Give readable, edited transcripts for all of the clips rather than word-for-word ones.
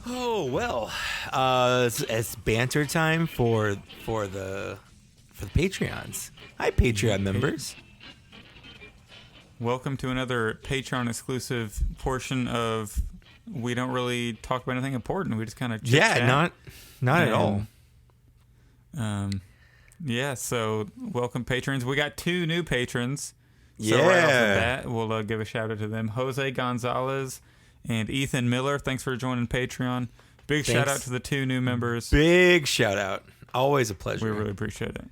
Oh well, it's banter time for the Patreons. Hi, Patreon members. Welcome to another Patreon exclusive portion of. We don't really talk about anything important. We just kind of chit-chat. Not at all. Yeah. So welcome patrons. We got 2 new patrons. Yeah. So right off the bat, we'll give a shout out to them. Jose Gonzalez and Ethan Miller. Thanks for joining Patreon. Big shout out to the 2 new members. Big shout out. Always a pleasure. We really appreciate it.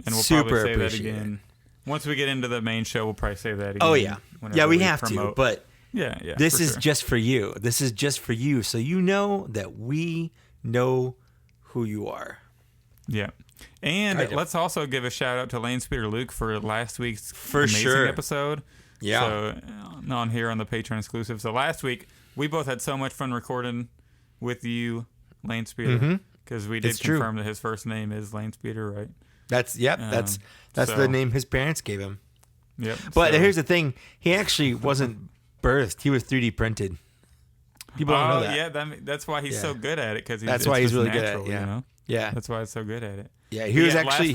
And we'll Super probably say that appreciate again. Once we get into the main show, we'll probably say that again. Oh, yeah. Yeah, we have to. But yeah, this is just for you. This is just for you. So you know that we know who you are. Yeah. And let's also give a shout out to Lane Speeder Luke for last week's amazing episode. Yeah. So on here on the Patreon exclusive. So last week, we both had so much fun recording with you, Lane Speeder, because we did confirm that his first name is Lane Speeder, right? That's the name his parents gave him. Yep. But here's the thing: he actually wasn't birthed; he was 3D printed. People don't know that. Yeah, that's why he's so good at it. Because that's why he's really good at it. Yeah. You know? Yeah. That's why he's so good at it. Yeah, he was actually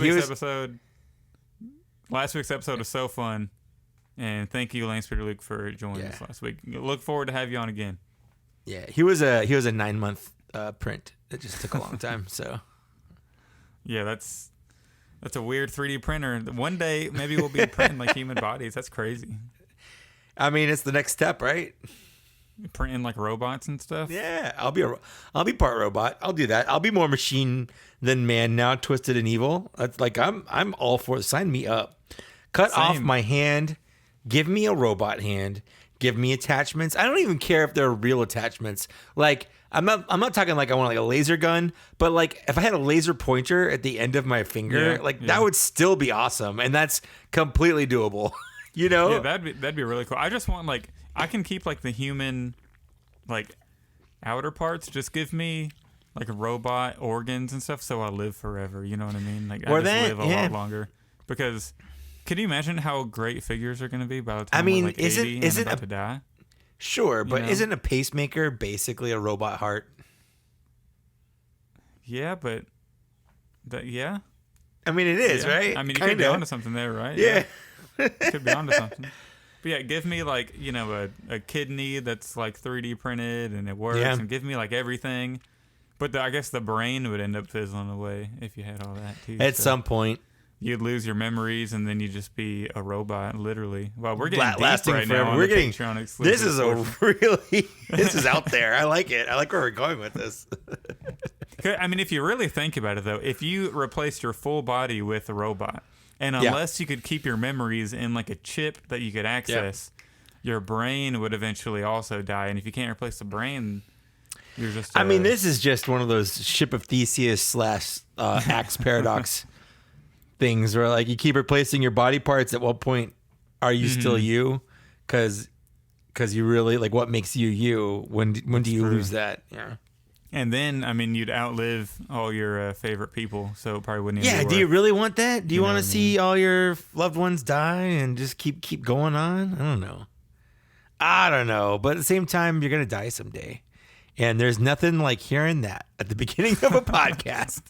Last week's episode was so fun, and thank you, Lane Speeder Luke, for joining us last week. Look forward to have you on again. Yeah, he was a 9-month print. It just took a long time. So. Yeah, that's a weird 3D printer. One day, maybe we'll be printing like human bodies. That's crazy. I mean, it's the next step, right? Printing like robots and stuff. Yeah, I'll be part robot. I'll do that. I'll be more machine than man now, twisted and evil. That's like I'm all for it. Sign me up. Cut off my hand. Give me a robot hand. Give me attachments. I don't even care if they're real attachments. Like I'm not talking like I want like a laser gun, but like if I had a laser pointer at the end of my finger, that would still be awesome, and that's completely doable. You know? Yeah, that'd be really cool. I just want I can keep like the human outer parts. Just give me like robot organs and stuff, so I live forever. You know what I mean? Like I live a lot longer. Because can you imagine how great figures are going to be by the time we're like 80 and about to die? Sure, but isn't a pacemaker basically a robot heart? Yeah, but I mean, it is, right? I mean, you could be onto something there, right? Yeah. You could be onto something. But yeah, give me like, a kidney that's like 3D printed and it works, and give me like everything. But I guess the brain would end up fizzling away if you had all that too. At some point. You'd lose your memories, and then you'd just be a robot, literally. Well, we're getting deep right forever. now. This is out there. I like it. I like where we're going with this. I mean, if you really think about it, though, if you replaced your full body with a robot, and unless you could keep your memories in like a chip that you could access, your brain would eventually also die. And if you can't replace the brain, you're just... I mean, this is just one of those Ship of Theseus / Axe paradox things where like you keep replacing your body parts. At what point are you still you? Because you really like what makes you you. When do you lose that? Yeah. And then I mean you'd outlive all your favorite people, so it probably wouldn't. Even do you really want that? Do you want to see all your loved ones die and just keep going on? I don't know. But at the same time, you're gonna die someday. And there's nothing like hearing that at the beginning of a podcast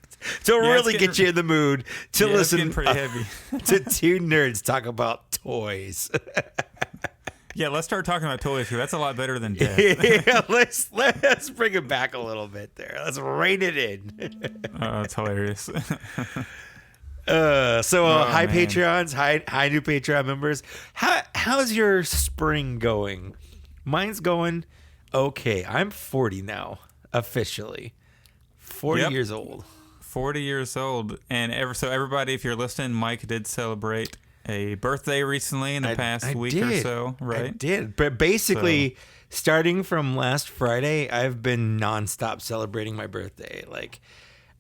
to really get you in the mood to listen pretty heavy. to 2 nerds talk about toys. Yeah, let's start talking about toys because that's a lot better than death. Yeah, let's bring it back a little bit there. Let's rein it in. Oh, that's hilarious. Hi Patreons, hi new Patreon members. How's your spring going? Mine's going okay. I'm 40 now, officially. 40 years old. 40 years old. And everybody, if you're listening, Mike did celebrate a birthday recently in the past week or so, right? I did. But basically, starting from last Friday, I've been nonstop celebrating my birthday. Like,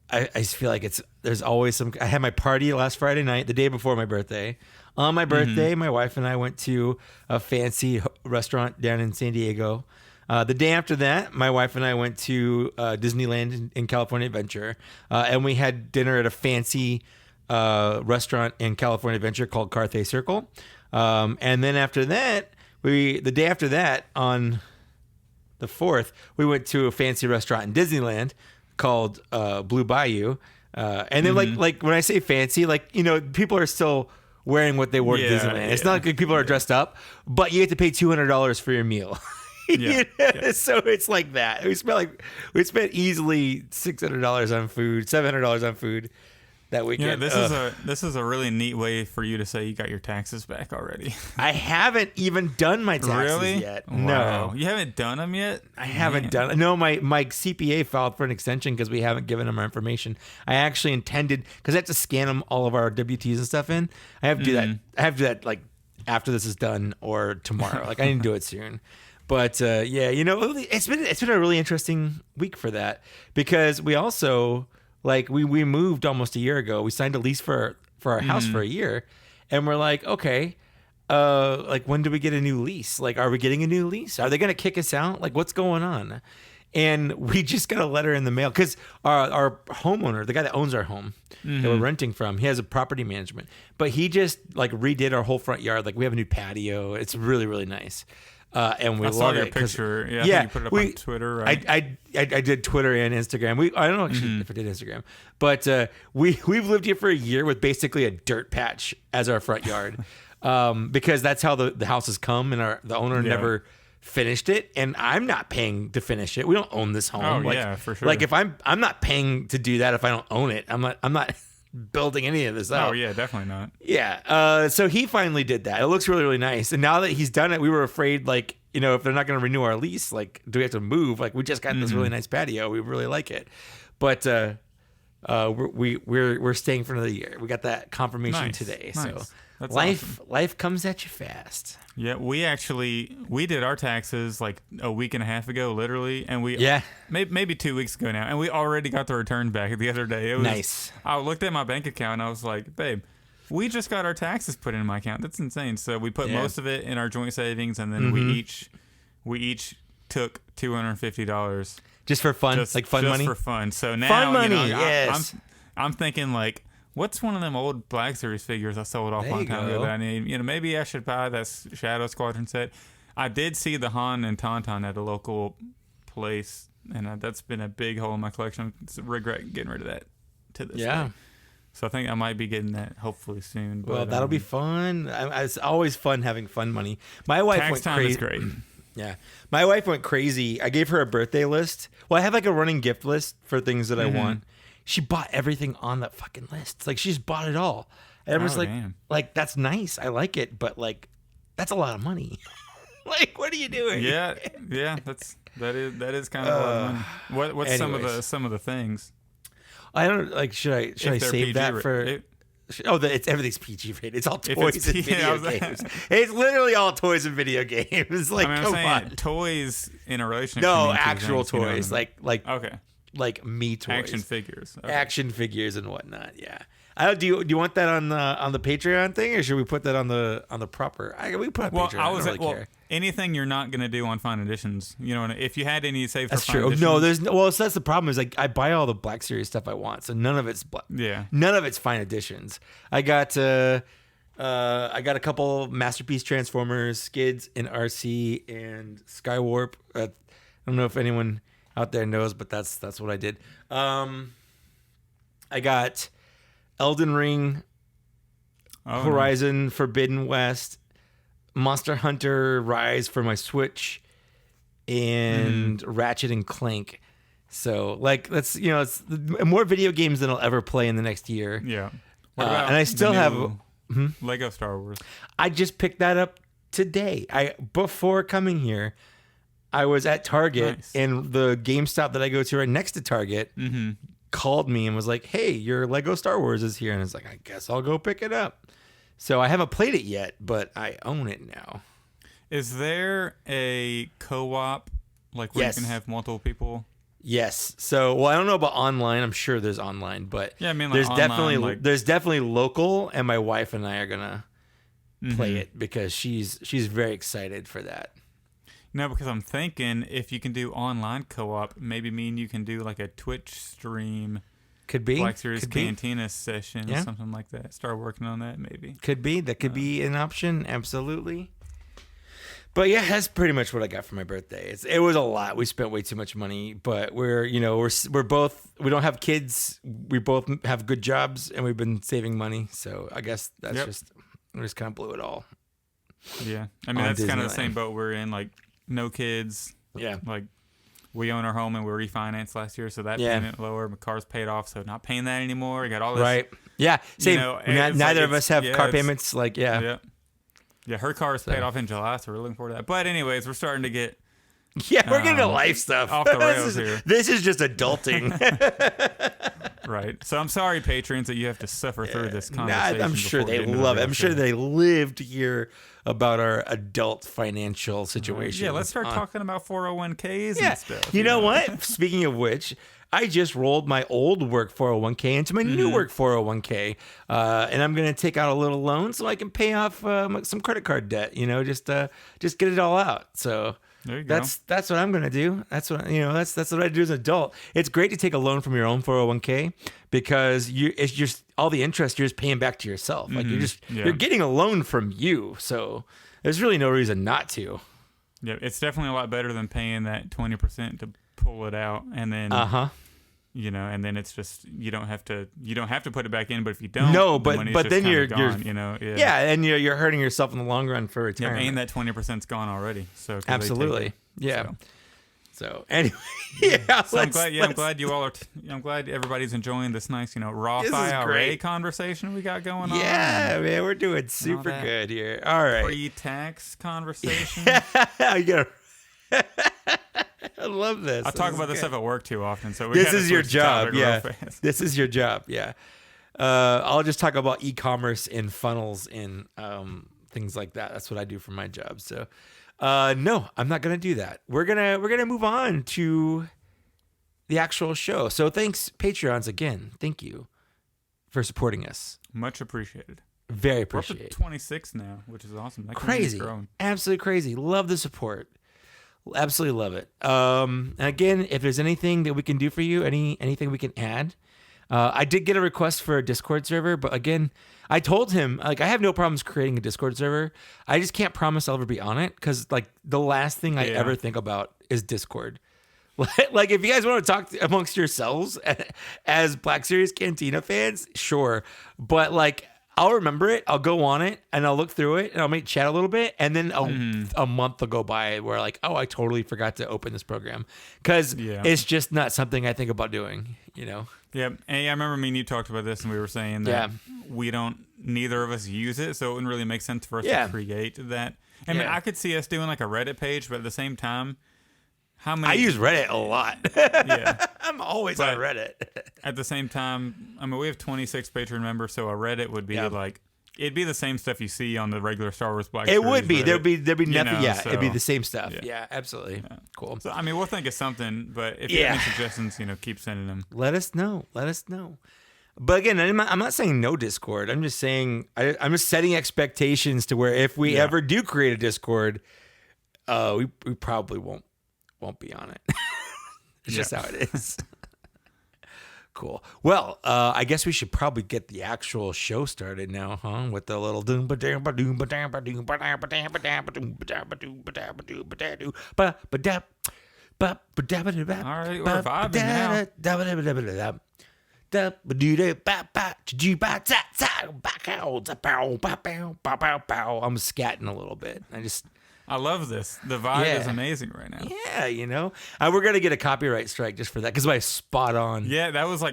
I just feel like there's always some... I had my party last Friday night, the day before my birthday. On my birthday, my wife and I went to a fancy restaurant down in San Diego. The day after that, my wife and I went to Disneyland in California Adventure, and we had dinner at a fancy restaurant in California Adventure called Carthay Circle. And then after that, the day after that, on the 4th, we went to a fancy restaurant in Disneyland called Blue Bayou. And then like when I say fancy, like, people are still wearing what they wore to Disneyland. Yeah. It's not like people are dressed up, but you get to pay $200 for your meal. So it's like that. We spent easily $600 on food, $700 on food that weekend. This is a really neat way for you to say you got your taxes back already. I haven't even done my taxes yet. Wow. No, you haven't done them yet. I haven't done. No, my CPA filed for an extension because we haven't given him our information. I actually intended, because I have to scan them, all of our WTs and stuff in. I have to do that. I have to do that like after this is done or tomorrow. Like I need to do it soon. But it's been a really interesting week for that, because we also, like, we moved almost a year ago. We signed a lease for our house for a year, and we're like, okay, like, when do we get a new lease? Like, are we getting a new lease? Are they going to kick us out? Like, what's going on? And we just got a letter in the mail, because our homeowner, the guy that owns our home that we're renting from, he has a property management, but he just like redid our whole front yard. Like, we have a new patio. It's really, really nice. And we love it. Picture. Yeah, I think you put it up on Twitter, right? I did Twitter and Instagram. I don't know actually if I did Instagram, but we've lived here for a year with basically a dirt patch as our front yard, because that's how the house has come, and the owner never finished it, and I'm not paying to finish it. We don't own this home. For sure. Like, if I'm not paying to do that if I don't own it. I'm not building any of this out. Oh yeah, definitely not. Yeah. So he finally did that. It looks really, really nice. And now that he's done it, we were afraid, like, if they're not going to renew our lease, like, do we have to move? Like, we just got this really nice patio. We really like it. But we're staying for another year. We got that confirmation today. Nice. So that's life comes at you fast. Yeah, we did our taxes like a week and a half ago, literally, and maybe 2 weeks ago now, and we already got the return back the other day. It was nice. I looked at my bank account and I was like, babe, we just got our taxes put in my account. That's insane. So we put most of it in our joint savings, and then we each took $250 just for fun, like fun money, just for fun. So now fun money. Yes. I'm thinking, like, what's one of them old Black Series figures I sold off one time ago that I need? Maybe I should buy that Shadow Squadron set. I did see the Han and Tauntaun at a local place, and that's been a big hole in my collection. I regret getting rid of that to this day. So I think I might be getting that hopefully soon. But, well, that'll be fun. It's always fun having fun money. My wife went crazy. Is great. Yeah. My wife went crazy. I gave her a birthday list. Well, I have like a running gift list for things that I want. She bought everything on that fucking list. It's like, she's bought it all. And I was like, that's nice. I like it. But like, that's a lot of money. Like, what are you doing? Yeah. That is kind of a lot of money. What's some of the things? I don't like. Should I save PG that for? It's everything's PG rated. It's all toys and video games. It's literally all toys and video games. Like, come on, toys in a relationship. No, actual toys. Like okay, like me toys, action figures and whatnot. Yeah. Do you want that on the Patreon thing, or should we put that on the proper? We put on Patreon. I don't really care. Anything you're not gonna do on Fine Editions, if you had any saved for that's Fine true. Editions. No, so that's the problem. Is like I buy all the Black Series stuff I want, so none of it's none of it's Fine Editions. I got a couple Masterpiece Transformers, Skids, and RC, and Skywarp. I don't know if anyone out there knows, but that's what I did. I got Elden Ring, Horizon Forbidden West, Monster Hunter Rise for my Switch, and Ratchet and Clank. So like that's it's more video games than I'll ever play in the next year. Yeah. And I still have Lego Star Wars. I just picked that up today. Before coming here, I was at Target, and the GameStop that I go to right next to Target called me and was like, "Hey, your Lego Star Wars is here." And I was like, "I guess I'll go pick it up." So I haven't played it yet, but I own it now. Is there a co-op, like where you can have multiple people? Yes. So, I don't know about online. I'm sure there's online, but yeah, I mean, there's online, there's definitely local, and my wife and I are gonna play it because she's very excited for that. No, because I'm thinking if you can do online co-op, maybe me and you can do like a Twitch stream. Could be. Black Series Cantina session or something like that. Start working on that maybe. Could be. That could be an option. Absolutely. But yeah, that's pretty much what I got for my birthday. It was a lot. We spent way too much money, but we're both, we don't have kids. We both have good jobs and we've been saving money. So I guess that's we just kind of blew it all. Yeah. I mean, that's kind of the same boat we're in, like no kids. Yeah. Like we own our home and we refinanced last year. So that payment lower, my car's paid off. So not paying that anymore. We got all this. Right. Yeah. Same. Neither of us have car payments. Like, Yeah, her car is paid off in July, so we're looking forward to that. But anyways, we're starting to get... Yeah, we're getting to life stuff. Off the rails here. This is just adulting. Right. So I'm sorry, patrons, that you have to suffer through this conversation. I'm sure they love it. I'm sure they live to hear about our adult financial situation. Yeah, let's start talking about 401ks and stuff. You know what? Speaking of which... I just rolled my old work 401k into my new work 401k, and I'm going to take out a little loan so I can pay off some credit card debt. Just get it all out. So there you go. That's what I'm going to do. That's what that's what I do as an adult. It's great to take a loan from your own 401k because it's just all the interest you're just paying back to yourself. Like you're getting a loan from you. So there's really no reason not to. Yeah, it's definitely a lot better than paying that 20% to pull it out and then and then it's just you don't have to put it back in, but if you don't, but then you're gone, and you're hurting yourself in the long run for retirement. And that 20%'s gone already. So absolutely, So anyway, So I'm glad you all are. I'm glad everybody's enjoing this nice, Roth IRA conversation we got going on. Yeah, man, we're doing super good here. All right, pre-tax conversation. I love this. I talk about this stuff at work too often, so this is your job. Yeah, this is your job. Yeah, I'll just talk about e-commerce and funnels and things like that. That's what I do for my job. So, no, I'm not gonna do that. We're gonna move on to the actual show. So, thanks, Patreons, again. Thank you for supporting us. Much appreciated. Very appreciated. We're up to 26 now, which is awesome. That crazy, absolutely crazy. Love the support. Absolutely love it. And again, if there's anything that we can do for you, anything we can add, I did get a request for a Discord server, but again, I told him I have no problems creating a Discord server. I just can't promise I'll ever be on it because the last thing I ever think about is Discord. Like if you guys want to talk amongst yourselves as Black Series Cantina fans, sure, but I'll remember it. I'll go on it and I'll look through it and I'll make chat a little bit. And then a month will go by where I totally forgot to open this program because it's just not something I think about doing, Yeah. And I remember me and you talked about this and we were saying that neither of us use it. So it wouldn't really make sense for us to create that. I mean, I could see us doing a Reddit page, but at the same time, I use Reddit a lot. Yeah. I'm always on Reddit. At the same time, I mean, we have 26 Patreon members, so a Reddit would be it'd be the same stuff you see on the regular Star Wars Black Series. It would be. Reddit, there'd be nothing. It'd be the same stuff. Yeah, absolutely. Yeah. Cool. So, I mean, we'll think of something, but if you have any suggestions, keep sending them. Let us know. But again, I'm not saying no Discord. I'm just saying I'm just setting expectations to where if we ever do create a Discord, we probably won't be on it. It's just how it is. Cool. Well, I guess we should probably get the actual show started now, huh? With the little doom ba doom ba doom ba doom ba doom ba doom ba doom ba doom ba doom ba doom ba doom ba doom ba doom ba ba da ba ba da ba da. All right, we're vibing now. Da ba da ba da ba da. Da ba do da ba ba ji ba za za ba cow za pow ba pow ba pow pow. I'm scatting a little bit. I love this. The vibe is amazing right now. Yeah, we're going to get a copyright strike just for that because I spot on. Yeah, that was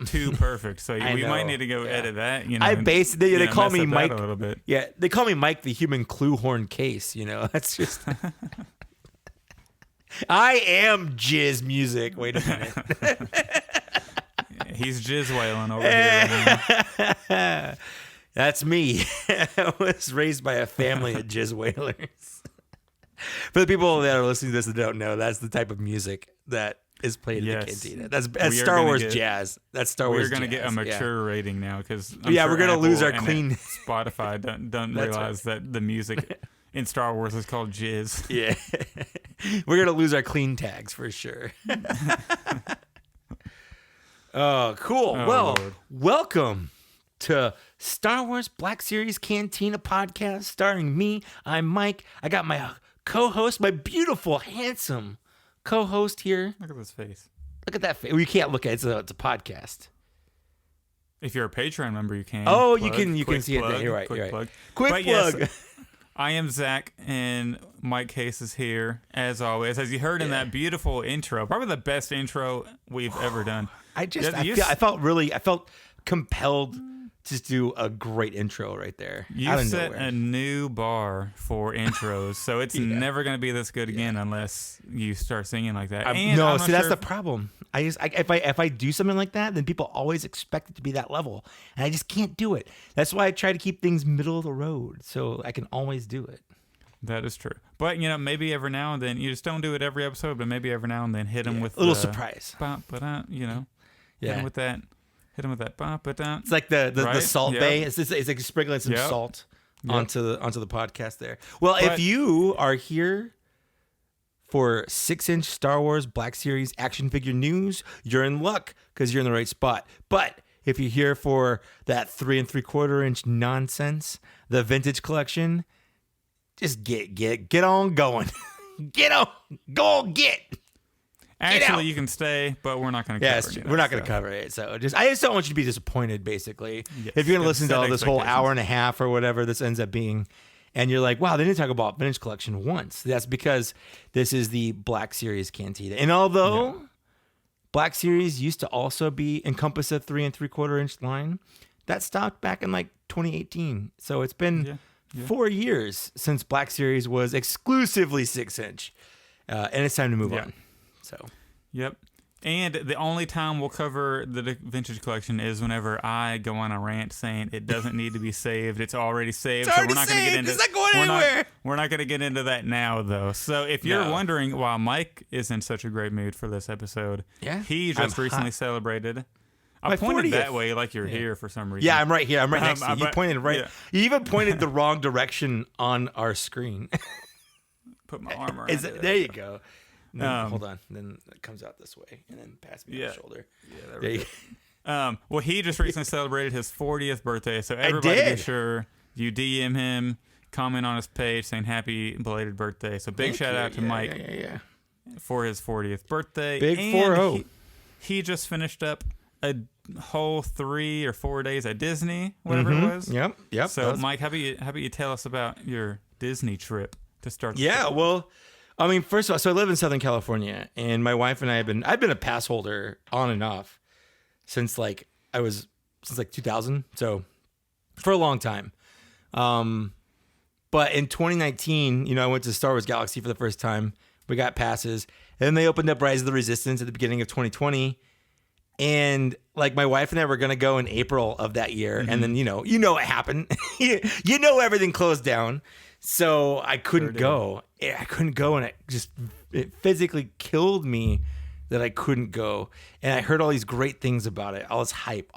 too perfect. So we might need to go edit that. I basically, they call me Mike. A little bit. Yeah, they call me Mike the Human Clue Horn Case. That's just. I am jizz music. Wait a minute. He's jizz wailing over here right now. That's me. I was raised by a family of jizz wailers. For the people that are listening to this that don't know, that's the type of music that is played in the Cantina. That's Star Wars jazz. That's Star Wars jazz. We're going to get a mature rating now because we're going to lose our clean. Spotify don't realize that the music in Star Wars is called jizz. Yeah. We're going to lose our clean tags for sure. Oh, cool. Well, Lord. Welcome to Star Wars Black Series Cantina podcast starring me. I'm Mike. I got my co-host, my beautiful, handsome co-host here. Look at this face. Look at that face. Well, you can't look at it. It's a podcast. If you're a Patreon member, you can. Oh, plug, you can see plug, it. You're right. Quick You're plug. right. Quick but plug. Yes, I am Zach, and Mike Case is here, as always. As you heard in that beautiful intro, probably the best intro we've ever done. I felt compelled to do a great intro right there. You set a new bar for intros, so it's never going to be this good again unless you start singing like that. That's the problem. If I do something like that, then people always expect it to be that level, and I just can't do it. That's why I try to keep things middle of the road, so I can always do it. That is true. But, maybe every now and then, you just don't do it every episode, but maybe every now and then hit them with a little surprise. Hit them with that. Hit him with that. It's like the Salt Bay. It's like sprinkling some salt onto the podcast there. Well, if you are here for 6-inch Star Wars Black Series action figure news, you're in luck because you're in the right spot. But if you're here for that 3 3/4-inch nonsense, the vintage collection, just get on going. Get. Actually, you can stay, but we're not going to cover it. We're not going to cover it. So I just don't want you to be disappointed, basically. Yes, if you're going to listen to all this whole hour and a half or whatever this ends up being, and you're like, wow, they didn't talk about vintage collection once. That's because this is the Black Series Cantina. And although Black Series used to also encompass a 3 3/4-inch line, that stopped back in like 2018. So it's been 4 years since Black Series was exclusively 6-inch. And it's time to move on. So, yep. And the only time we'll cover the vintage collection is whenever I go on a rant saying it doesn't need to be saved. It's already saved. It's already saved. It's not going anywhere. We're not going to get into that now, though. So if you're wondering why Mike is in such a great mood for this episode, he just recently celebrated. I pointed 40th. That way like you're here for some reason. Yeah, I'm right here. I'm right next to you. You pointed right. Yeah. You even pointed the wrong direction on our screen. Put my arm around it. There you go. Hold on. Then it comes out this way, and then pass me on the shoulder. Yeah, there you go. Well, he just recently celebrated his 40th birthday, so everybody be sure you DM him, comment on his page saying happy belated birthday. So big shout out to Mike for his 40th birthday. Big 4-0. He just finished up a whole 3 or 4 days at Disney, whatever it was. Yep. So, Mike, how about you tell us about your Disney trip to start? Well. I mean, first of all, so I live in Southern California, and my wife and I I've been a pass holder on and off since 2000, so for a long time. But in 2019, I went to Star Wars Galaxy for the first time. We got passes, and then they opened up Rise of the Resistance at the beginning of 2020, and my wife and I were gonna go in April of that year, and then what happened. Everything closed down. So I couldn't go. I couldn't go, and it physically killed me that I couldn't go. And I heard all these great things about it, all this hype.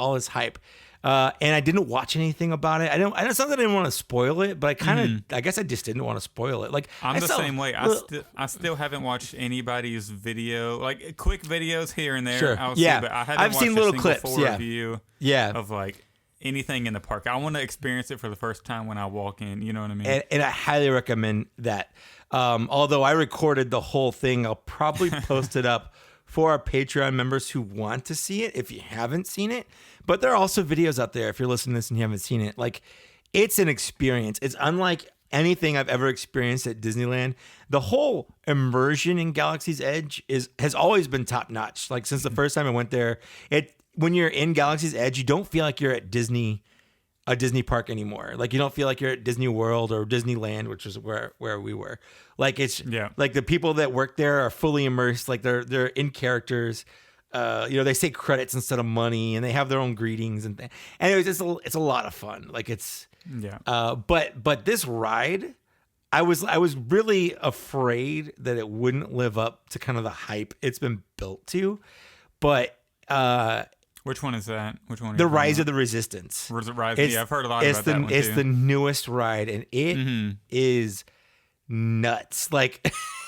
And I didn't watch anything about it. It's not that I didn't want to spoil it, but I guess I just didn't want to spoil it. I'm the same way. I still haven't watched anybody's video, quick videos here and there. Sure. But I haven't watched seen little clips. Review of anything in the park. I want to experience it for the first time when I walk in. You know what I mean? And I highly recommend that. Although I recorded the whole thing, I'll probably post it up for our Patreon members who want to see it if you haven't seen it. But there are also videos out there if you're listening to this and you haven't seen it. It's an experience. It's unlike anything I've ever experienced at Disneyland. The whole immersion in Galaxy's Edge has always been top notch. Since the first time I went there, when you're in Galaxy's Edge, you don't feel like you're at a Disney park anymore. You don't feel like you're at Disney World or Disneyland, which is where we were. The people that work there are fully immersed. They're in characters. They say credits instead of money, and they have their own greetings and things. And it's a lot of fun. But this ride, I was really afraid that it wouldn't live up to kind of the hype it's been built to. But which one is that? Which one? The Rise of the Resistance. I've heard a lot about that one too. It's the newest ride, and it is nuts.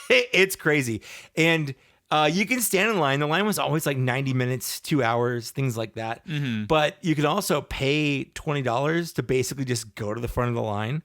It's crazy. And you can stand in line. The line was always 90 minutes, 2 hours, things like that. But you can also pay $20 to basically just go to the front of the line.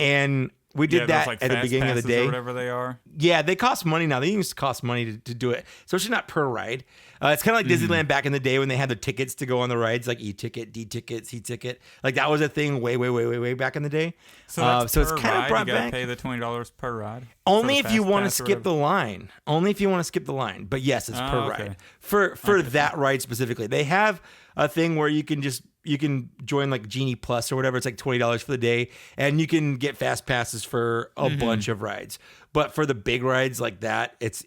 And We did that like at the beginning of the day. Or whatever they are. Yeah, they cost money now. They used to cost money to do it. So it's not per ride. It's kind of like Disneyland back in the day when they had the tickets to go on the rides, like E-ticket, D-ticket, C-ticket. Like that was a thing way back in the day. So it's kind of brought you gotta back. pay the $20 per ride. Only if you want to skip the line. Only if you want to skip the line. But yes, it's per ride. For that ride specifically. They have a thing where you can join like Genie Plus or whatever. It's like $20 for the day, and you can get fast passes for a bunch of rides. But for the big rides like that, it's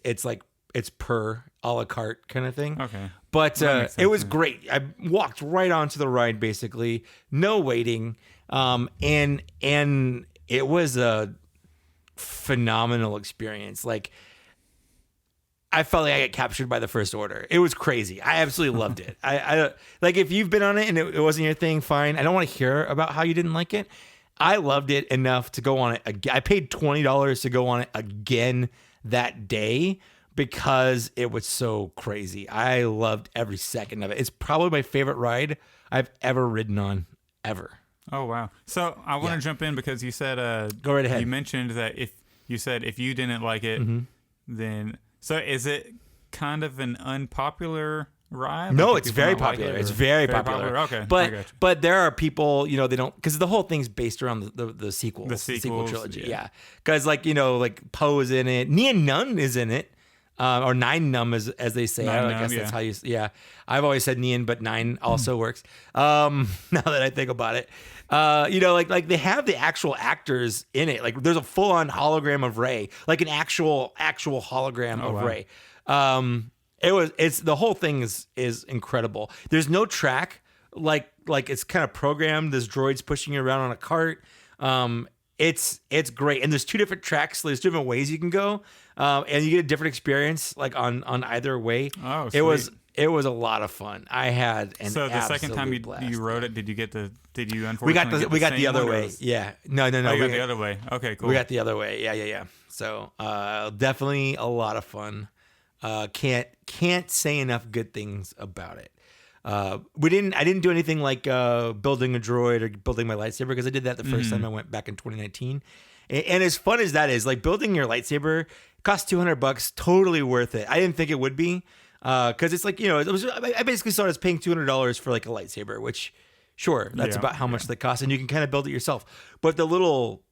per a la carte kind of thing. Okay. But it was great. I walked right onto the ride basically, no waiting, and it was a phenomenal experience. Like, I felt like I got captured by the first order. It was crazy. I absolutely loved it. I like, if you've been on it and it wasn't your thing, fine. I don't want to hear about how you didn't like it. I loved it enough to go on it again. I paid $20 to go on it again that day because it was so crazy. I loved every second of it. It's probably my favorite ride I've ever ridden on, ever. Oh, wow. So I want to jump in because you said, go right ahead. You mentioned that if you didn't like it, then... So is it kind of an unpopular ride? No, it's very popular. It's very popular. Okay, but there are people, they don't, because the whole thing's based around the sequel, the sequel trilogy. Yeah, because like Poe is in it, Nien Nunb is in it, or Nine Numb as they say. I guess that's how you. Yeah, I've always said Nien, but Nine also works. Now that I think about it. Like they have the actual actors in it. Like there's a full on hologram of Rey, like an actual hologram of Rey. The whole thing is incredible. There's no track, like it's kind of programmed. There's droids pushing you around on a cart. It's great. And there's two different tracks. So there's different ways you can go. And you get a different experience like on either way. Oh, sweet. It was a lot of fun. I had an So the second time you rode it, did you unfortunately we got the other way. Yeah. No. Oh, you got the other way. Okay, cool. We got the other way. Yeah. So definitely a lot of fun. Can't say enough good things about it. I didn't do anything like building a droid or building my lightsaber because I did that the first time I went back in 2019. And as fun as that is, like building your lightsaber costs $200, totally worth it. I didn't think it would be. Because it's like, I basically saw it as paying $200 for like a lightsaber, which sure, that's about how much they cost, and you can kind of build it yourself. But the little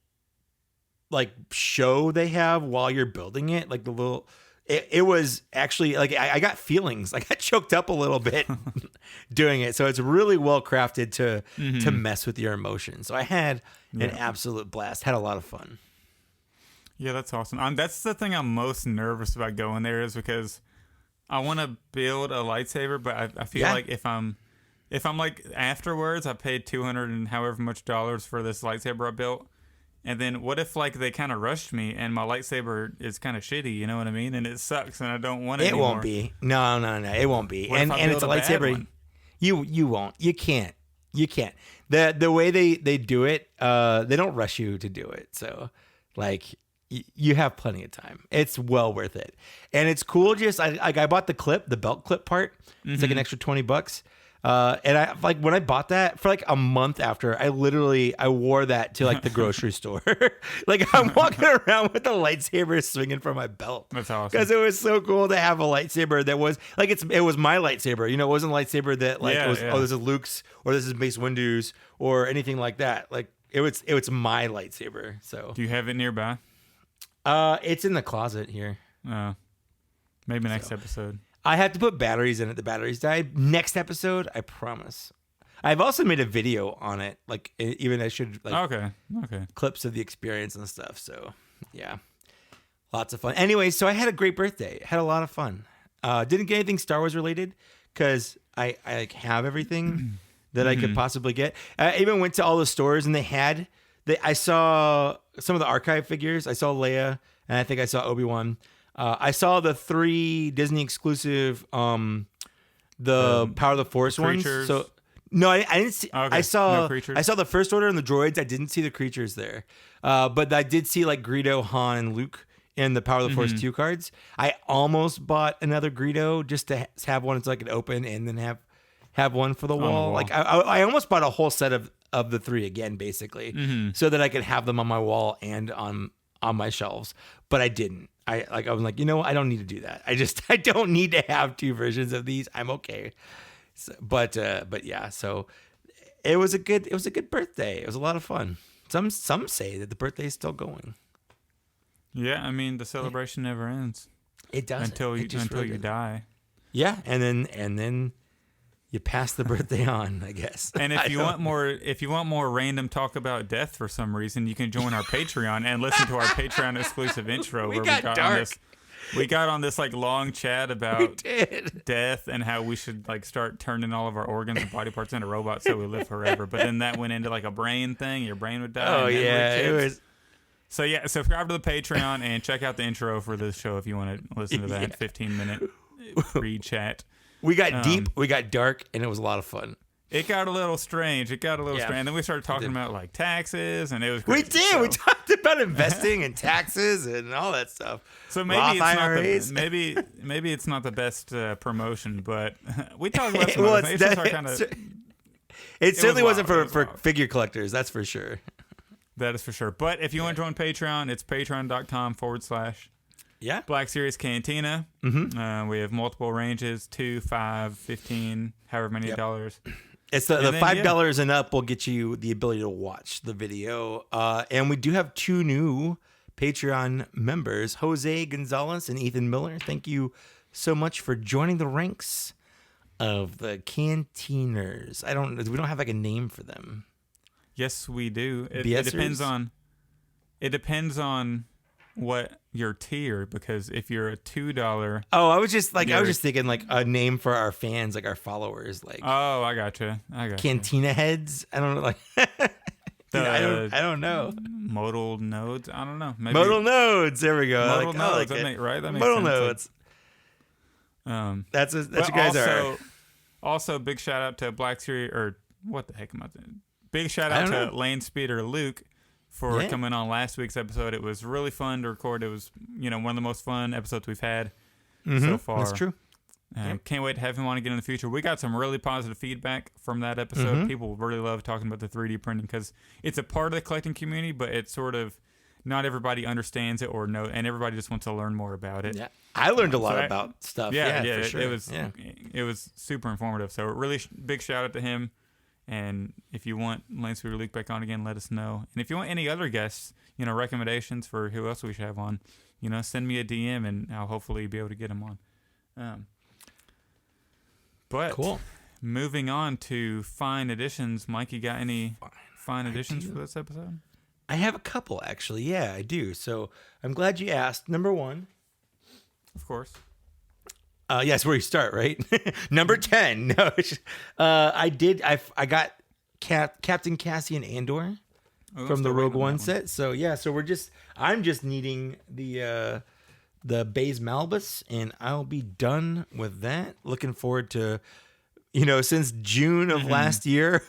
like show they have while you're building it, like it was actually like I got feelings. I got choked up a little bit doing it. So it's really well crafted to mess with your emotions. So I had an absolute blast. Had a lot of fun. Yeah, that's awesome. That's the thing I'm most nervous about going there is because I want to build a lightsaber, but I feel like if I'm like afterwards, I paid $200 and however much dollars for this lightsaber I built, and then what if like they kind of rushed me and my lightsaber is kind of shitty, you know what I mean? And it sucks, and I don't want it anymore. It won't be. No, it won't be. What and it's a lightsaber. You won't. You can't. The way they do it, they don't rush you to do it. So like. You have plenty of time. It's well worth it. And it's cool. Just I bought the belt clip part. It's like an extra $20. And I like when I bought that for like a month after, I wore that to like the grocery store. Like I'm walking around with a lightsaber swinging from my belt. That's awesome. Because it was so cool to have a lightsaber that was like, it was my lightsaber. It wasn't a lightsaber that like oh, this is Luke's or this is Mace Windu's or anything like that. Like it was my lightsaber. So do you have it nearby? It's in the closet here. Maybe next episode. I had to put batteries in it. The batteries died. Next episode, I promise. I've also made a video on it. Like even I should like okay. clips of the experience and stuff. So yeah, lots of fun. Anyway, so I had a great birthday. Had a lot of fun. Didn't get anything Star Wars related because I like have everything that I could possibly get. I even went to all the stores and I saw some of the archive figures. I saw Leia, and I think I saw Obi-Wan. I saw the 3 Disney exclusive, the Power of the Force ones. So no, I didn't see. Okay. I saw the First Order and the droids. I didn't see the creatures there, but I did see like Greedo, Han, and Luke in the Power of the Force 2 cards. I almost bought another Greedo just to have one so I could open and then have one for the wall. Like I almost bought a whole set of of the 3 again, basically, so that I could have them on my wall and on my shelves. But I didn't. I was like, I don't need to do that. I don't need to have 2 versions of these. I'm okay. So, but yeah, so it was a good birthday. It was a lot of fun. Some say that the birthday is still going. Yeah, I mean the celebration never ends. It does until you die. Yeah, and then you pass the birthday on, I guess. And if you want more random talk about death for some reason, you can join our Patreon and listen to our Patreon exclusive intro we got on this like long chat about death and how we should like start turning all of our organs and body parts into robots so we live forever. But then that went into like a brain thing. Your brain would die. Oh yeah, it was. So yeah, subscribe to the Patreon and check out the intro for this show if you want to listen to that 15-minute free chat. We got deep, we got dark, and it was a lot of fun. It got a little strange. And then we started talking about like taxes, and it was crazy. We did. So. We talked about investing and taxes and all that stuff. So maybe maybe it's not the best promotion, but we talked about some other things. It certainly wasn't for figure collectors. That's for sure. That is for sure. But if you want to join Patreon, it's patreon.com/ Black Series Cantina. Mm-hmm. We have multiple ranges, 2, 5, 15, however many dollars. It's the $5 and up will get you the ability to watch the video. And we do have 2 new Patreon members, Jose Gonzalez and Ethan Miller. Thank you so much for joining the ranks of the Cantiners. We don't have like a name for them. Yes, we do. It depends on what your tier, because if you're a $2, I was just thinking like a name for our fans, like our followers, like I gotcha. Cantina heads. I don't know, like I don't know. Modal nodes. I don't know. Maybe modal nodes. There we go. Modal nodes. That makes modal nodes. That's what you guys are. Also, big shout out to Black Series, or what the heck am I saying? Big shout out to Lane Speeder Luke for coming on last week's episode. It was really fun to record. It was, one of the most fun episodes we've had so far. That's true. Can't wait to have him on again in the future. We got some really positive feedback from that episode. People really love talking about the 3D printing because it's a part of the collecting community, but it's sort of not everybody understands it or know, and everybody just wants to learn more about it. Yeah, I learned a lot about stuff. Yeah, for sure. It was super informative. So really big shout out to him. And if you want Lane Speeder Luke back on again, let us know. And if you want any other guests, recommendations for who else we should have on, send me a DM and I'll hopefully be able to get him on. But cool. Moving on to fine editions, Mike, you got any fine editions for this episode? I have a couple, actually. Yeah, I do. So I'm glad you asked. Number 1. Of course. Yes, where you start, right? Number 10. No, I got Captain Cassian Andor from the Rogue One set. So yeah, I'm just needing the Baze Malbus, and I'll be done with that. Looking forward to, since June of last year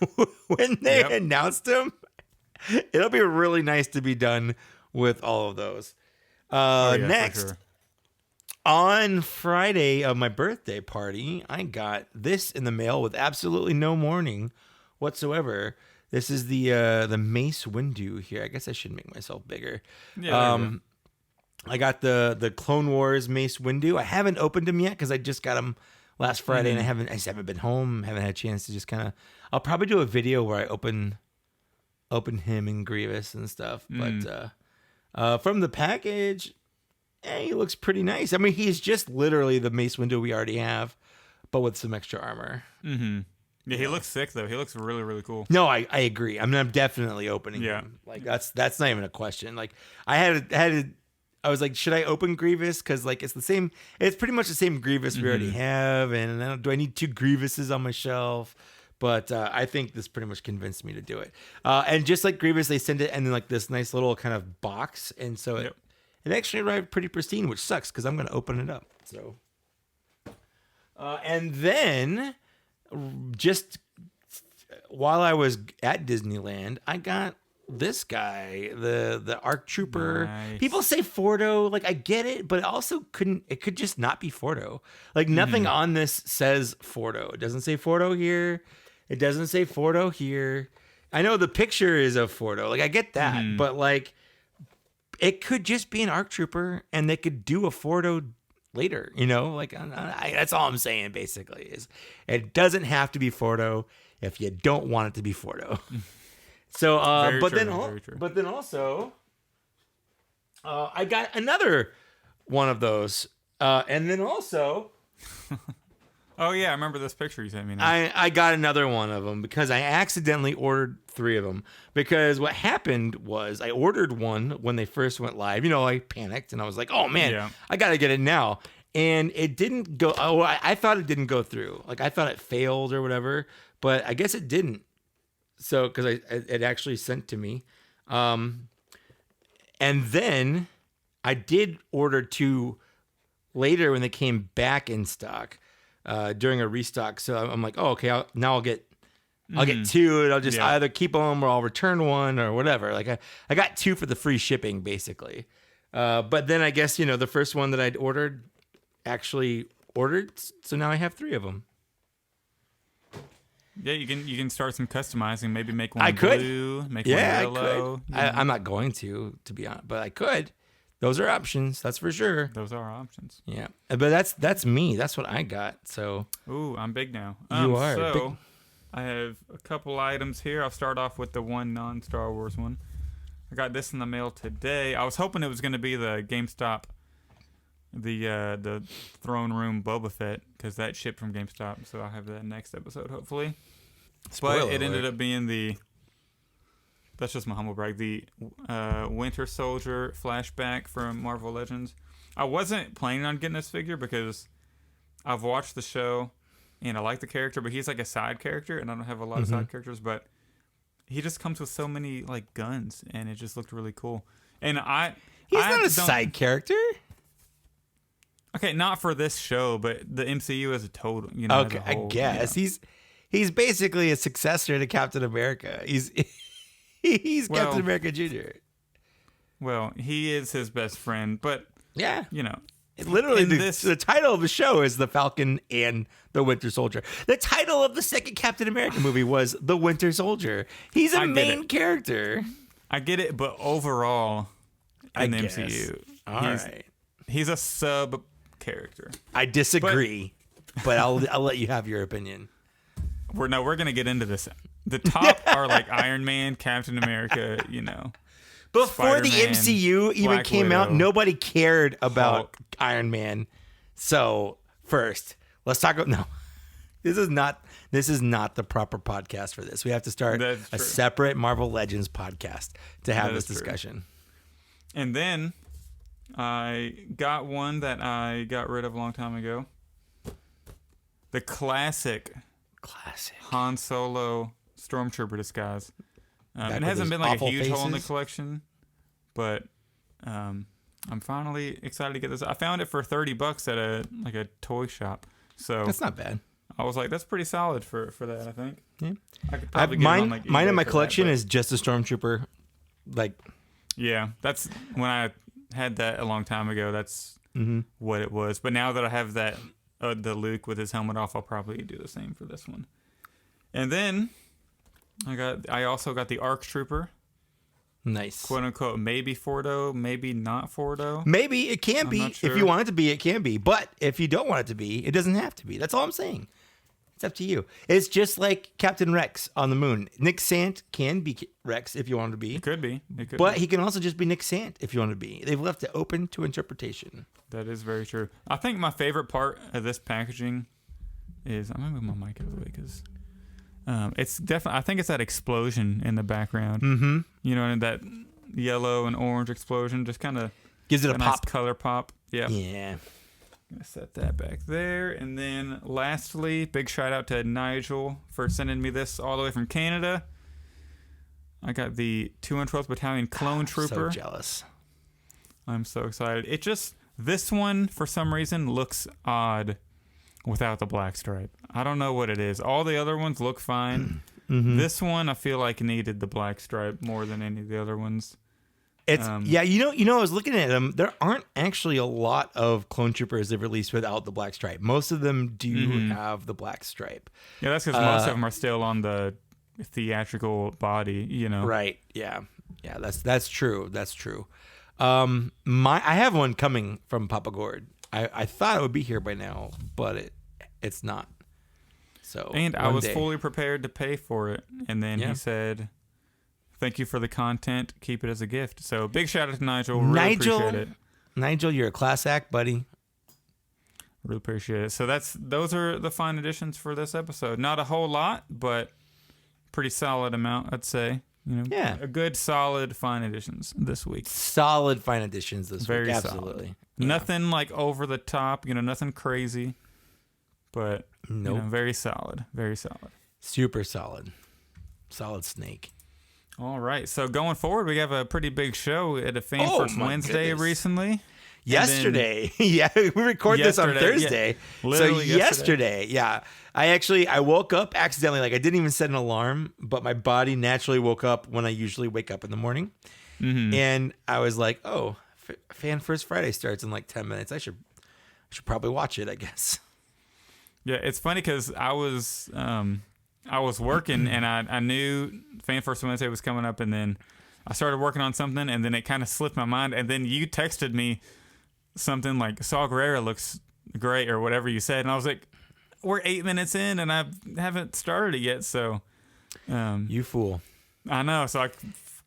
when they announced him, it'll be really nice to be done with all of those. Next. On Friday of my birthday party, I got this in the mail with absolutely no warning whatsoever. This is the Mace Windu here. I guess I should make myself bigger. Yeah, I got the Clone Wars Mace Windu. I haven't opened him yet because I just got him last Friday, and I just haven't been home. Haven't had a chance to just kind of. I'll probably do a video where I open him and Grievous and stuff. But from the package. He looks pretty nice. I mean, he's just literally the Mace Windu we already have, but with some extra armor. Mm-hmm. Yeah, he looks sick though. He looks really, really cool. No, I agree. I mean, I'm definitely opening him. Like that's not even a question. Like I was like, should I open Grievous? Because like it's pretty much the same Grievous we already have. And then do I need 2 Grievouses on my shelf? But I think this pretty much convinced me to do it. And just like Grievous, they send it and then like this nice little kind of box, and so it actually arrived pretty pristine, which sucks because I'm going to open it up. So, and then just while I was at Disneyland, I got this guy, the ARC Trooper. Nice. People say Fordo, like I get it, but it could just not be Fordo. Like nothing on this says Fordo. It doesn't say Fordo here. It doesn't say Fordo here. I know the picture is of Fordo. Like, I get that. But, like, it could just be an ARC Trooper, and they could do a Fordo later, you know? Like, that's all I'm saying, basically, is it doesn't have to be Fordo if you don't want it to be Fordo. So, but then also, I got another one of those. And then also... Oh, yeah, I remember this picture you sent me. I got another one of them because I accidentally ordered 3 of them. Because what happened was I ordered one when they first went live. You know, I panicked and I was like, oh, man, I got to get it now. And it didn't go. Oh, I thought it didn't go through. Like, I thought it failed or whatever. But I guess it didn't. So, because it actually sent to me. And then I did order 2 later when they came back in stock. During a restock, so I'm like, oh, okay. I'll get 2, and I'll just either keep them or I'll return one or whatever. Like I got 2 for the free shipping, basically. But then I guess the first one that I'd ordered actually ordered, so now I have 3 of them. Yeah, you can start some customizing. Maybe make one blue, make one yellow. I could. I'm not going to be honest, but I could. Those are options, that's for sure. Those are options. Yeah, but that's me. That's what I got. So. Ooh, I'm big now. You are. So, big. I have a couple items here. I'll start off with the one non-Star Wars one. I got this in the mail today. I was hoping it was going to be the GameStop, the Throne Room Boba Fett, because that shipped from GameStop. So I'll have that next episode, hopefully. Spoiler but it ended alert. up being the... That's just my humble brag. The Winter Soldier flashback from Marvel Legends. I wasn't planning on getting this figure because I've watched the show and I like the character, but he's like a side character, and I don't have a lot of side characters, but he just comes with so many like guns, and it just looked really cool. And he's not a side character. Okay, not for this show, but the MCU as a total. Okay, as a whole, I guess he's basically a successor to Captain America. He's Captain America Jr. Well, he is his best friend, but yeah, literally the title of the show is The Falcon and the Winter Soldier. The title of the second Captain America movie was The Winter Soldier. He's a main character. I get it, but overall, in the MCU, he's a sub character. I disagree, but I'll let you have your opinion. We're gonna get into this. The top are like Iron Man, Captain America, Before Spider-Man, the MCU even Black came Widow, out, nobody cared about Hulk. Iron Man. So first, let's talk about This is not the proper podcast for this. We have to start a separate Marvel Legends podcast to have this discussion. True. And then I got one that I got rid of a long time ago. The classic Han Solo Stormtrooper disguise. It hasn't been like a huge hole in the collection, but I'm finally excited to get this. I found it for $30 at a toy shop. So that's not bad. I was like, that's pretty solid for that, I think. Yeah. I could probably get mine it on, like, in my eBay collection that, is just a Stormtrooper. Like, yeah, that's when I had that a long time ago. That's what it was. But now that I have that the Luke with his helmet off, I'll probably do the same for this one. And then I also got the ARC Trooper. Nice. Quote unquote, maybe Fordo, maybe not Fordo. Maybe it can be. Sure. If you want it to be, it can be. But if you don't want it to be, it doesn't have to be. That's all I'm saying. It's up to you. It's just like Captain Rex on the moon. Nick Sant can be Rex if you want him to be. It could be. But he can also just be Nick Sant if you want to be. They've left it open to interpretation. That is very true. I think my favorite part of this packaging is... I'm going to move my mic out of the way because... it's definitely... I think it's that explosion in the background. Mm-hmm. And that yellow and orange explosion just kind of... Gives it a nice pop. Color pop. Yeah. Yeah. I'm going to set that back there. And then lastly, big shout out to Nigel for sending me this all the way from Canada. I got the 212th Battalion Clone Trooper. So jealous. I'm so excited. This one, for some reason, looks odd without the black stripe. I don't know what it is. All the other ones look fine. Mm-hmm. This one, I feel like needed the black stripe more than any of the other ones. It's I was looking at them. There aren't actually a lot of clone troopers they've released without the black stripe. Most of them do have the black stripe. Yeah, that's because most of them are still on the theatrical body, you know. Right. Yeah. Yeah. That's true. That's true. I have one coming from Papa Gord. I thought it would be here by now, but it's not. So. And I was fully prepared to pay for it, and then he said, "Thank you for the content. Keep it as a gift." So big shout out to Nigel. Really appreciate it. Nigel, you're a class act, buddy. Really appreciate it. So those are the fine additions for this episode. Not a whole lot, but pretty solid amount, I'd say. You know, a good solid fine additions this week. Solid fine additions this week. Absolutely. Yeah. Nothing like over the top, you know, nothing crazy. But you know, very solid. Very solid. Super solid. Solid snake. All right. So going forward, we have a pretty big show at a Fan First Wednesday recently. Yesterday. We record this on Thursday. Yeah. Literally so yesterday. Yeah. I woke up accidentally. Like I didn't even set an alarm, but my body naturally woke up when I usually wake up in the morning. Mm-hmm. And I was like, oh, Fan First Friday starts in like 10 minutes. I should probably watch it, I guess. Yeah. It's funny because I was working and I knew Fan First Wednesday was coming up, and then I started working on something, and then it kind of slipped my mind, and then you texted me something like Saw Gerrera looks great or whatever you said, and I was like, we're 8 minutes in and I haven't started it yet. So you fool. I know. So I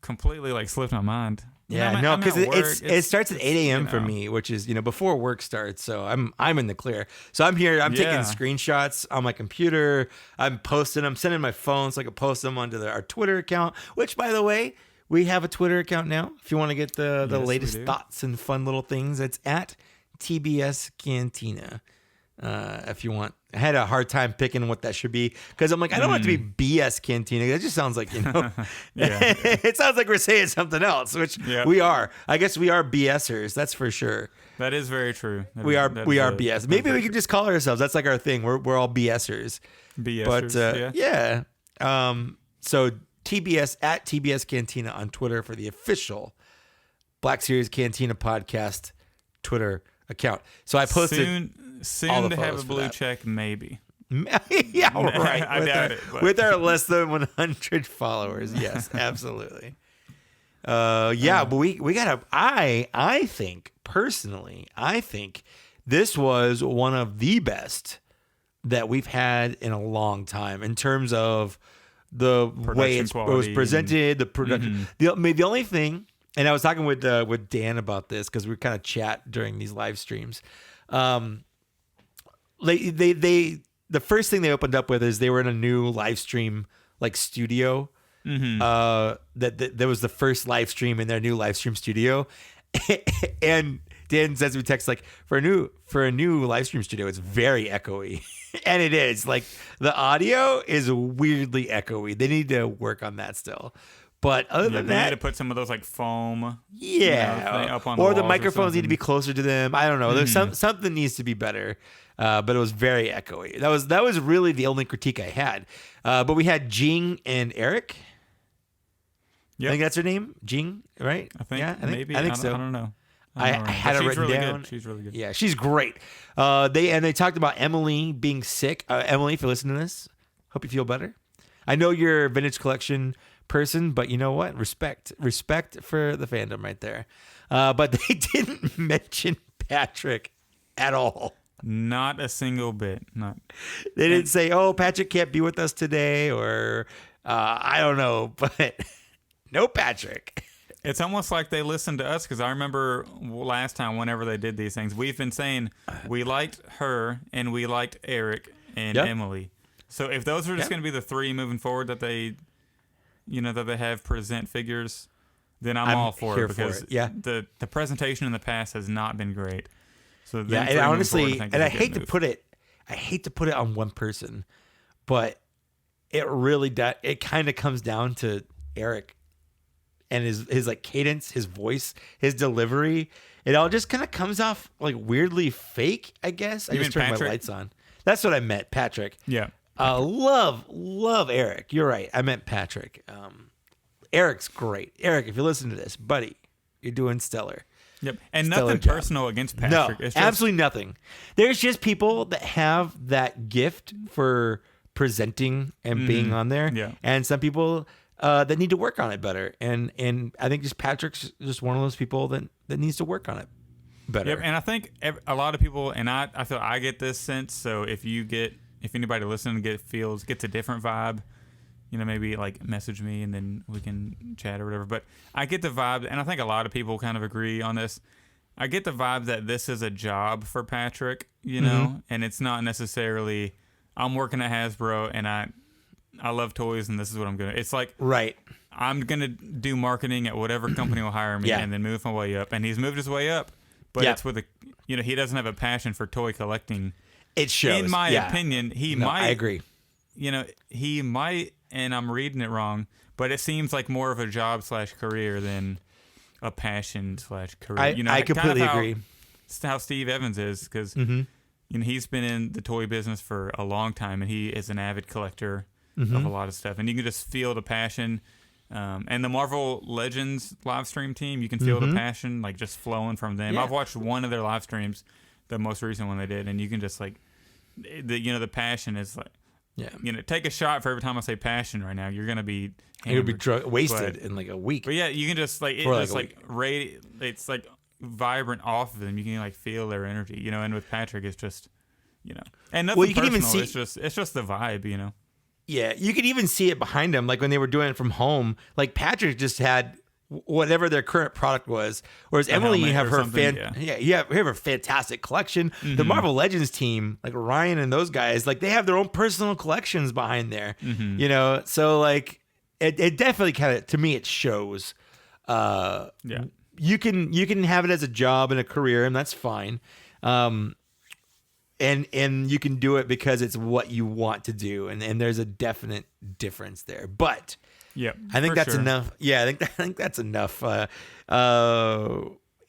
completely like slipped my mind. Yeah, no, because it starts at 8 a.m. for me, which is, you know, before work starts. So I'm in the clear. So I'm here. I'm taking screenshots on my computer. I'm posting them, sending my phone so I can post them onto our Twitter account, which, by the way, we have a Twitter account now. If you want to get the latest thoughts and fun little things, it's at TBS Cantina. If you want. I had a hard time picking what that should be because I'm like, I don't want it to be BS Cantina. That just sounds like, you know, it sounds like we're saying something else, which we are. I guess we are BSers. That's for sure. That is very true. We are BS. Maybe we could just call ourselves. That's like our thing. We're all BSers. BSers. But so TBS at TBS Cantina on Twitter for the official Black Series Cantina podcast Twitter account. So I posted soon to have a blue check, maybe. Yeah, right. I doubt it. With our less than 100 followers, yes, absolutely. But we gotta. I think personally, this was one of the best that we've had in a long time in terms of the way it was presented, the production. The only thing, and I was talking with Dan about this because we kind of chat during these live streams. The first thing they opened up with is they were in a new live stream like studio. That was the first live stream in their new live stream studio, and Dan sends me a text like, for a new live stream studio, it's very echoey. And it is. Like the audio is weirdly echoey. They need to work on that still. But other than that, they need to put some of those like foam, up on or the microphones need to be closer to them. I don't know. There's something needs to be better. But it was very echoey. That was really the only critique I had. But we had Jing and Eric. I think that's her name, Jing, right? I think so. I don't know. I had it written down. Good. She's really good. Yeah, she's great. They talked about Emily being sick. Emily, if you listen to this, hope you feel better. I know you're a vintage collection person, but you know what? Respect for the fandom right there. But they didn't mention Patrick at all. Not a single bit. They didn't say, "Oh, Patrick can't be with us today," or I don't know, but no Patrick. It's almost like they listened to us because I remember last time whenever they did these things, we've been saying we liked her and we liked Eric and Emily. So if those are just going to be the three moving forward that they have present figures, then I'm all for it because the presentation in the past has not been great. So and honestly, I hate to put it on one person, but it really it kind of comes down to Eric and his like cadence, his voice, his delivery. It all just kind of comes off like weirdly fake, I guess. I just turned my lights on. That's what I meant, Patrick. Yeah. Love Eric. You're right. I meant Patrick. Eric's great. Eric, if you listen to this, buddy, you're doing stellar. Yep. And nothing personal against Patrick. No, absolutely nothing. There's just people that have that gift for presenting and being on there. Yeah. And some people that need to work on it better. And I think just Patrick's just one of those people that needs to work on it better. Yep. And I think a lot of people, and I feel I get this sense. So if anybody listening gets a different vibe, maybe like message me and then we can chat or whatever. But I get the vibe, and I think a lot of people kind of agree on this. I get the vibe that this is a job for Patrick, and it's not necessarily I'm working at Hasbro and I love toys and this is what I'm gonna. It's like right. I'm gonna do marketing at whatever company will hire me and then move my way up. And he's moved his way up, but it's with he doesn't have a passion for toy collecting. It shows. In my opinion, he might. I agree. He might, and I'm reading it wrong, but it seems like more of a job/career than a passion/career. I completely agree. How Steve Evans is, because he's been in the toy business for a long time, and he is an avid collector of a lot of stuff, and you can just feel the passion. And the Marvel Legends live stream team, you can feel the passion like just flowing from them. I've watched one of their live streams, the most recent one they did, and you can just like the passion is like. Yeah, take a shot for every time I say passion right now. You're gonna be wasted in like a week. But yeah, you can just like it's like vibrant off of them. You can like feel their energy, And with Patrick, it's just and nothing you can even see. It's just the vibe, Yeah, you could even see it behind them, like when they were doing it from home. Like Patrick just had whatever their current product was, whereas Emily, you have her you have a fantastic collection. The Marvel Legends team, like Ryan and those guys, like they have their own personal collections behind there. So like it definitely kind of, to me, it shows. You can have it as a job and a career, and that's fine. And you can do it because it's what you want to do, and there's a definite difference there. But yeah, I think that's enough. Yeah, I think that's enough.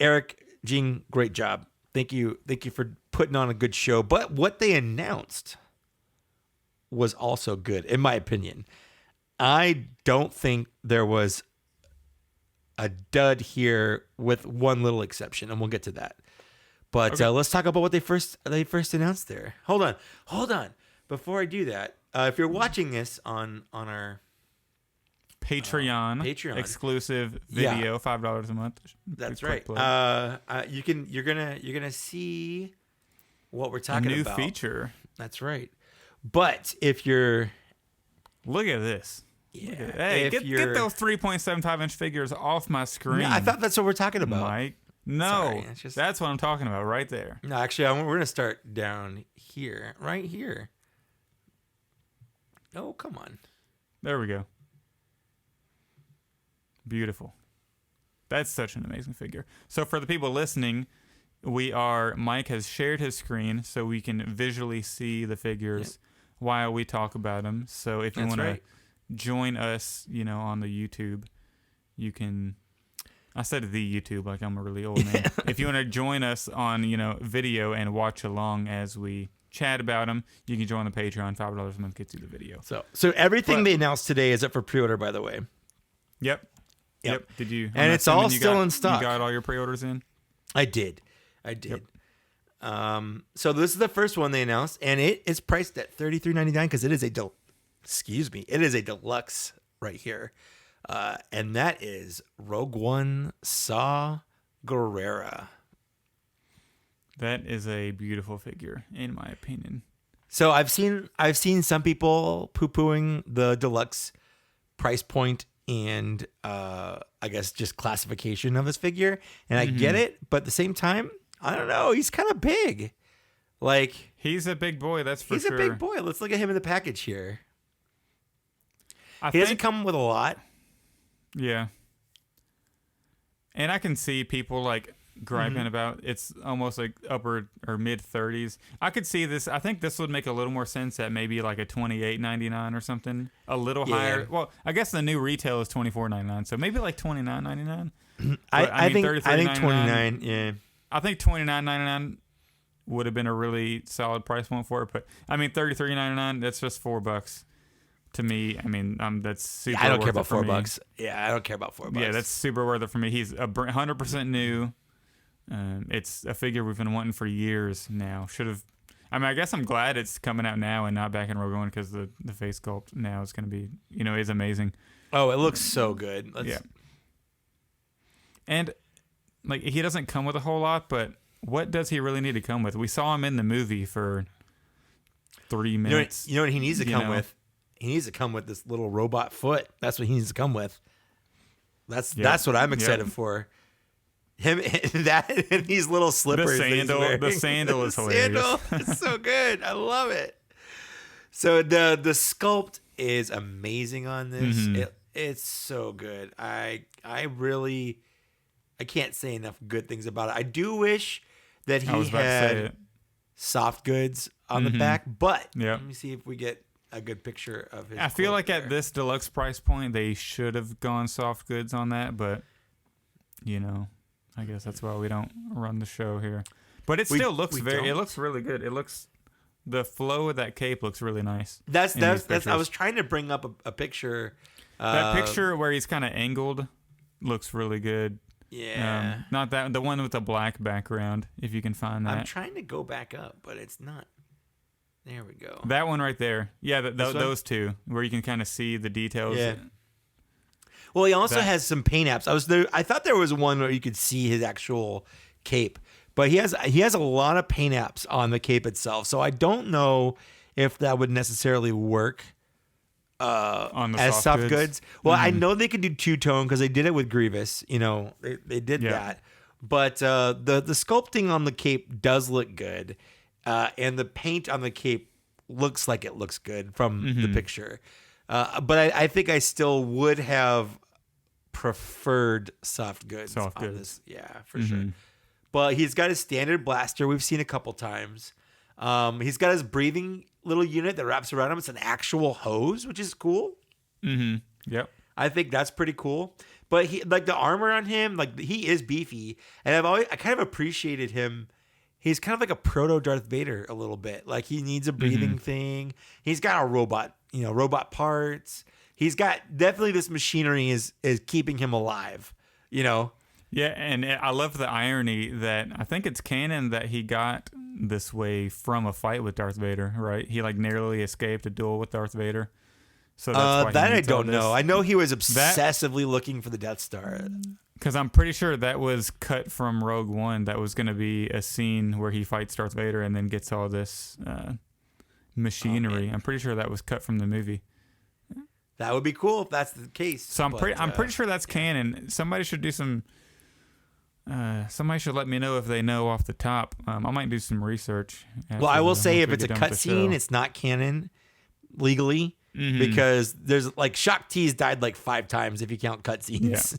Eric, Gene, great job. Thank you for putting on a good show. But what they announced was also good, in my opinion. I don't think there was a dud here, with one little exception, and we'll get to that. But let's talk about what they first announced there. Hold on. Before I do that, if you're watching this on our Patreon exclusive video, $5 a month. That's right. You're gonna see what we're talking about. A new feature. That's right. But if you're look at this. Yeah. Hey, get those 3.75 inch figures off my screen. No, I thought that's what we're talking about, Mike. No, sorry, that's what I'm talking about right there. No, actually, we're gonna start down here, right here. Oh, come on. There we go. Beautiful. That's such an amazing figure. So for the people listening, Mike has shared his screen so we can visually see the figures while we talk about them. So if you want to join us, on the YouTube, you can. I said the YouTube like I'm a really old man. If you want to join us on, video and watch along as we chat about them, you can join the Patreon. $5 a month gets you the video. So everything they announced today is up for pre-order, by the way. Yep. Did you? And it's all still in stock. You got all your pre-orders in? I did. Yep. So this is the first one they announced, and it is priced at $33.99 because it is a deluxe right here. And that is Rogue One Saw Gerrera. That is a beautiful figure, in my opinion. So I've seen some people poo-pooing the deluxe price point and I guess just classification of his figure, and I get it, but at the same time, I don't know. He's kind of big. Like he's a big boy. That's for sure. He's a big boy. Let's look at him in the package here. He doesn't come with a lot. Yeah. And I can see people like griping about it's almost like upper or mid 30s. I could see this. I think this would make a little more sense at maybe like a $28.99 or something. A little higher. Well, I guess the new retail is $24.99, so maybe like $29.99. I think $29. Yeah. I think $29.99 would have been a really solid price point for it, but I mean $33.99. That's just $4. To me, I mean, that's super. I don't care about $4. Yeah, I don't care about $4. Yeah, that's super worth it for me. He's 100% new. It's a figure we've been wanting for years now. I mean, I guess I'm glad it's coming out now and not back in Rogue One, because the face sculpt now is going to be, is amazing. Oh, it looks so good. Yeah. And like, he doesn't come with a whole lot, but what does he really need to come with? We saw him in the movie for 3 minutes. You know what he needs to come with? He needs to come with this little robot foot. That's what he needs to come with. That's what I'm excited for. Him and these little slippers. The sandal is hilarious. Sandal is so good. I love it. So the sculpt is amazing on this. Mm-hmm. It's so good. I can't say enough good things about it. I do wish that he had soft goods on the back, but let me see if we get a good picture of his. I feel like at this deluxe price point, they should have gone soft goods on that, but I guess that's why we don't run the show here. But it still looks it looks really good. The flow of that cape looks really nice. That's I was trying to bring up a picture. That picture where he's kind of angled looks really good. Yeah. Not that, the one with the black background, if you can find that. I'm trying to go back up, but it's not. There we go. That one right there. Yeah, those two, where you can kind of see the details. Yeah. Well, he also has some paint apps. I thought there was one where you could see his actual cape, but he has a lot of paint apps on the cape itself. So I don't know if that would necessarily work on the as soft goods. Well, I know they could do two-tone because they did it with Grievous. They did that. But the sculpting on the cape does look good, and the paint on the cape looks like it looks good from the picture. But I think I still would have preferred soft goods on this. Yeah, for sure. But he's got his standard blaster we've seen a couple times. He's got his breathing little unit that wraps around him. It's an actual hose, which is cool. Yep. I think that's pretty cool. But he, like, the armor on him, like, he is beefy, and I kind of appreciated him. He's kind of like a proto Darth Vader a little bit. Like, he needs a breathing thing. He's got a robot, robot parts. He's got definitely this machinery is keeping him alive, Yeah, and I love the irony that I think it's canon that he got this way from a fight with Darth Vader, right? He narrowly escaped a duel with Darth Vader. So that's why that I don't know. I know he was obsessively looking for the Death Star. Because I'm pretty sure that was cut from Rogue One. That was going to be a scene where he fights Darth Vader and then gets all this machinery. I'm pretty sure that was cut from the movie. That would be cool if that's the case. So I'm pretty sure that's canon. Somebody should do some. Somebody should let me know if they know off the top. I might do some research. Well, I will say if it's a cutscene, it's not canon legally because there's Shaak Ti's died 5 times if you count cutscenes.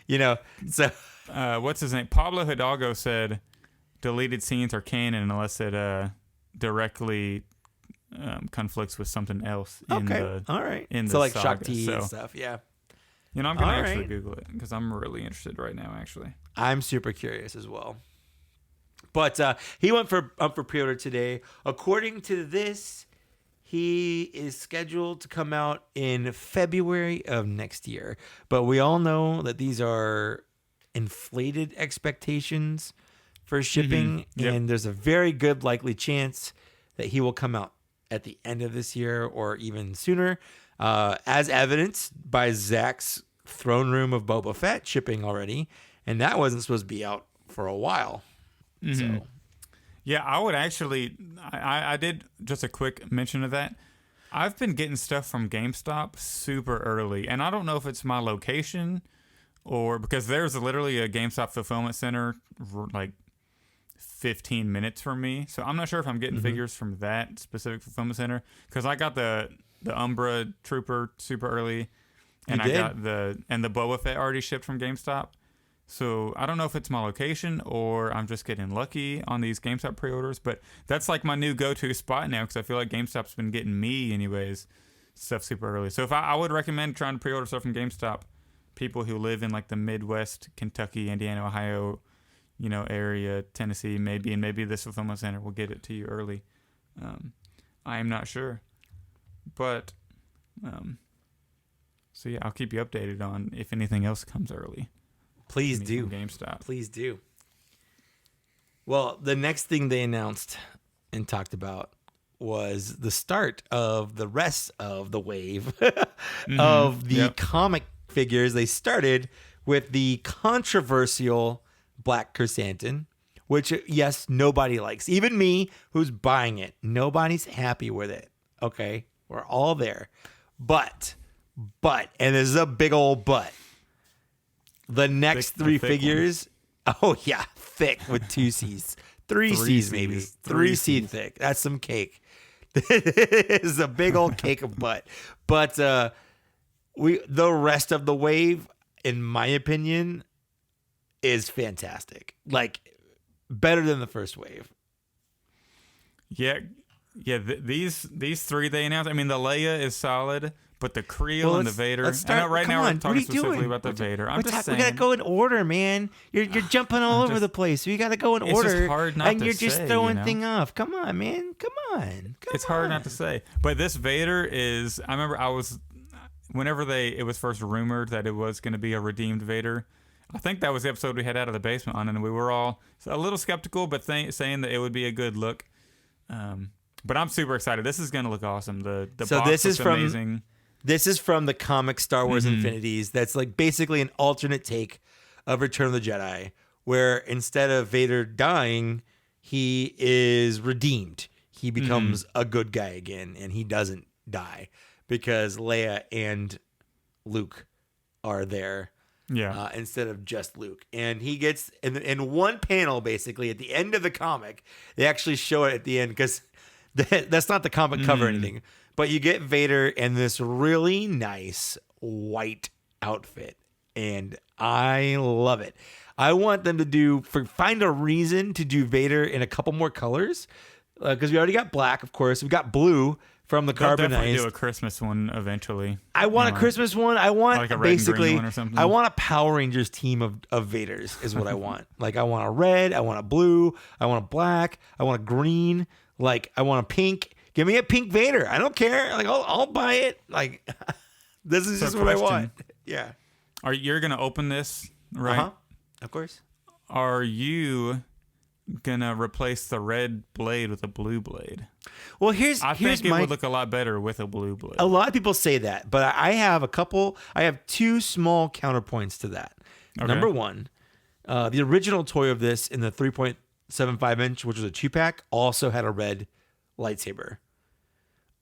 Yeah. So what's his name? Pablo Hidalgo said deleted scenes are canon unless it directly conflicts with something else. All right. In the Shaak saga. Ti and stuff. Yeah. I'm going to actually Google it because I'm really interested right now, actually. I'm super curious as well. But he went for pre-order today. According to this, he is scheduled to come out in February of next year. But we all know that these are inflated expectations for shipping. And there's a very good likely chance that he will come out at the end of this year or even sooner. As evidenced by Zach's Throne Room of Boba Fett shipping already, and that wasn't supposed to be out for a while. So, yeah, I would actually. I did just a quick mention of that. I've been getting stuff from GameStop super early, and I don't know if it's my location or because there's literally a GameStop fulfillment center 15 minutes from me, so I'm not sure if I'm getting figures from that specific fulfillment center because I got the Umbra Trooper super early, and I got the Boba Fett already shipped from GameStop. So I don't know if it's my location or I'm just getting lucky on these GameStop pre-orders, but that's my new go-to spot now because I feel like GameStop's been getting me anyways stuff super early. So if I would recommend trying to pre-order stuff from GameStop, people who live in the Midwest, Kentucky, Indiana, Ohio, area, Tennessee, maybe this fulfillment center will get it to you early. I am not sure. But, so yeah, I'll keep you updated on if anything else comes early. Please do. GameStop. Please do. Well, the next thing they announced and talked about was the start of the rest of the wave of the comic figures. They started with the controversial Black Chrysanthemum, which, yes, nobody likes. Even me, who's buying it, nobody's happy with it. Okay, we're all there. But, and this is a big old but, the next three figures, oh yeah, thick with 2 C's. 3 C's maybe. 3 C thick. That's some cake. This is a big old cake of butt. But the rest of the wave, in my opinion, is fantastic. Like, better than the first wave. Yeah. These 3 they announced. I mean, the Leia is solid, but the Creel and the Vader. I know right now we're talking specifically about the Vader. I'm just saying. We gotta go in order, man. You're jumping all over the place. So you gotta go in order. It's just hard not to say. And you're just throwing things off. Come on, man. Come on. It's hard not to say. But this Vader is. I remember whenever it was first rumored that it was going to be a redeemed Vader. I think that was the episode we had out of the basement on, and we were all a little skeptical, but saying that it would be a good look. But I'm super excited. This is going to look awesome. The box looks amazing. This is from the comic Star Wars Infinities. That's like basically an alternate take of Return of the Jedi, where instead of Vader dying, he is redeemed. He becomes a good guy again, and he doesn't die because Leia and Luke are there. Yeah. Instead of just Luke. And he gets in one panel, basically, at the end of the comic, they actually show it at the end because that's not the comic cover or anything. But you get Vader in this really nice white outfit. And I love it. I want them to find a reason to do Vader in a couple more colors. Because we already got black, of course. We've got blue from the carbonized. Definitely do a Christmas one eventually. I want a Christmas one. I want like a red basically. And green one or something. I want a Power Rangers team of Vaders is what I want. Like I want a red, I want a blue, I want a black, I want a green, like I want a pink. Give me a pink Vader. I don't care. Like I'll buy it. Like this is just what I want. Yeah. You're gonna open this, right? Of course. Are you gonna replace the red blade with a blue blade? Well, I think it would look a lot better with a blue blade. A lot of people say that, but I have 2 small counterpoints to that. Okay. Number one, the original toy of this in the 3.75 inch, which was a 2-pack, also had a red lightsaber.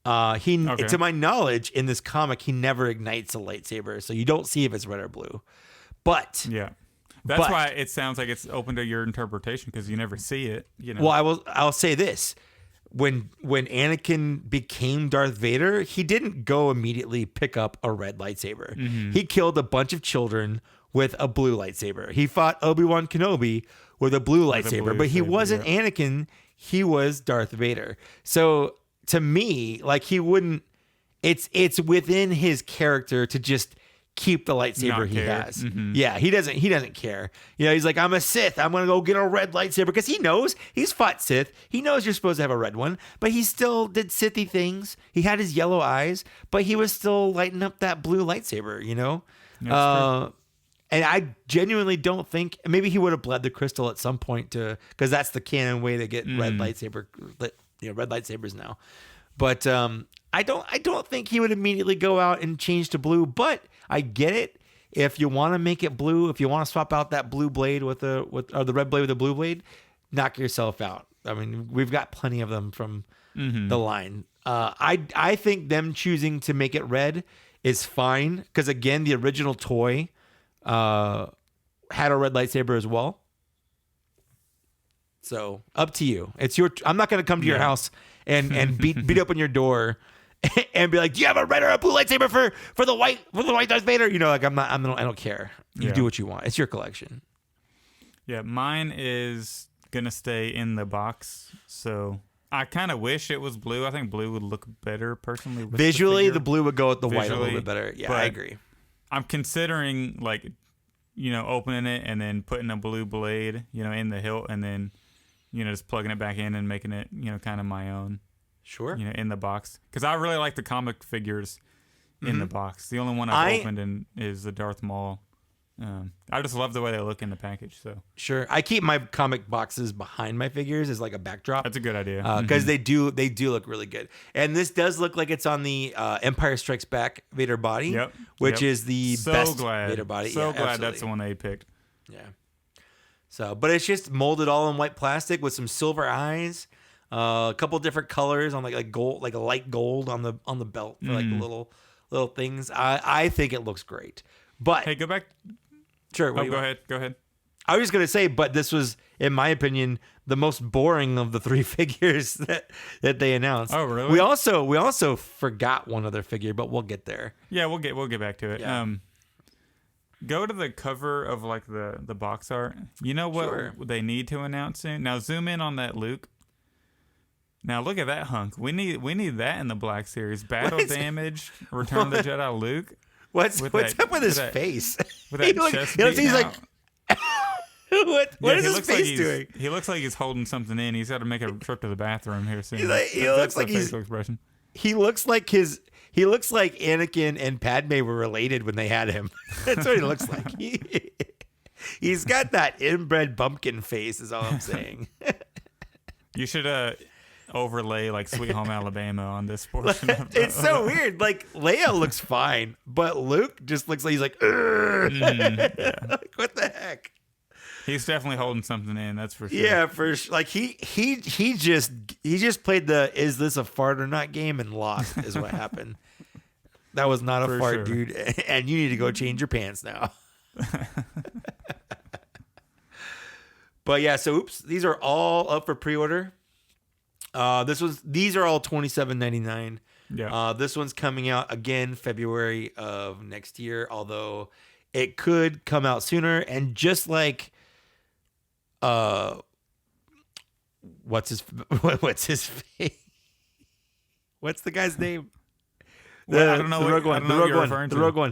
To my knowledge, in this comic, he never ignites a lightsaber, so you don't see if it's red or blue. But yeah. That's why it sounds like it's open to your interpretation because you never see it. You know. Well, I'll say this: when Anakin became Darth Vader, he didn't go immediately pick up a red lightsaber. He killed a bunch of children with a blue lightsaber. He fought Obi-Wan Kenobi with a blue lightsaber, but he wasn't Anakin. He was Darth Vader. So to me, like he wouldn't. It's within his character to just keep the lightsaber he has. Yeah, he doesn't care. You know, he's like, I'm a Sith. I'm going to go get a red lightsaber because he knows he's fought Sith. He knows you're supposed to have a red one, but he still did Sithy things. He had his yellow eyes, but he was still lighting up that blue lightsaber, you know? And I genuinely don't think maybe he would have bled the crystal at some point because that's the canon way to get red lightsabers now. But I don't think he would immediately go out and change to blue, but I get it. If you want to make it blue, if you want to swap out that blue blade or the red blade with the blue blade, knock yourself out. I mean, we've got plenty of them from the line. I think them choosing to make it red is fine because again, the original toy had a red lightsaber as well. So up to you. I'm not going to come to your house and beat open your door and be like, do you have a red or a blue lightsaber for the white Darth Vader? You know, like I don't care. You do what you want. It's your collection. Yeah, mine is gonna stay in the box. So I kind of wish it was blue. I think blue would look better personally. Visually, the blue would go with the white a little bit better. Yeah, I agree. I'm considering opening it and then putting a blue blade, in the hilt, and then, just plugging it back in and making it, kind of my own. Sure. In the box. Because I really like the comic figures in the box. The only one I've opened is the Darth Maul I just love the way they look in the package. So Sure. I keep my comic boxes behind my figures as like a backdrop. that's a good idea. Because they do look really good. And this does look like it's on the Empire Strikes Back Vader body, which is the best Vader body. So glad that's the one they picked. Yeah. So, but it's just molded all in white plastic with some silver eyes, a couple different colors on like gold, like a light gold on the belt for like the little things. I think it looks great. But hey, go back. Sure. Go ahead. I was just gonna say, but this was, in my opinion, the most boring of the 3 figures that they announced. Oh, really? We also forgot one other figure, but we'll get there. Yeah, we'll get back to it. Yeah. Go to the cover of like the box art. You know what they need to announce soon? Now zoom in on that Luke. Now look at that hunk. We need that in the Black Series. Battle damage, Return of the Jedi Luke. What's up with his face? With that chest beating he's out. Like, what is his face doing? He looks like he's holding something in. He's got to make a trip to the bathroom here soon. He looks like facial expression. He looks like Anakin and Padme were related when they had him. That's what he looks like. He's got that inbred bumpkin face, is all I'm saying. You should overlay like Sweet Home Alabama on this portion. It's so weird. Like Leia looks fine, but Luke just looks like he's like, like, what the heck? He's definitely holding something in. That's for sure. Yeah, for sure. Like he just played the "is this a fart or not" game and lost. Is what happened. That was not a for fart, sure. dude. And you need to go change your pants now. But yeah, so these are all up for pre-order. These are all $27.99. Yeah. This one's coming out again February of next year, although it could come out sooner. And just like, what's his face? What's the guy's name? I don't know. The Rogue One. The Rogue One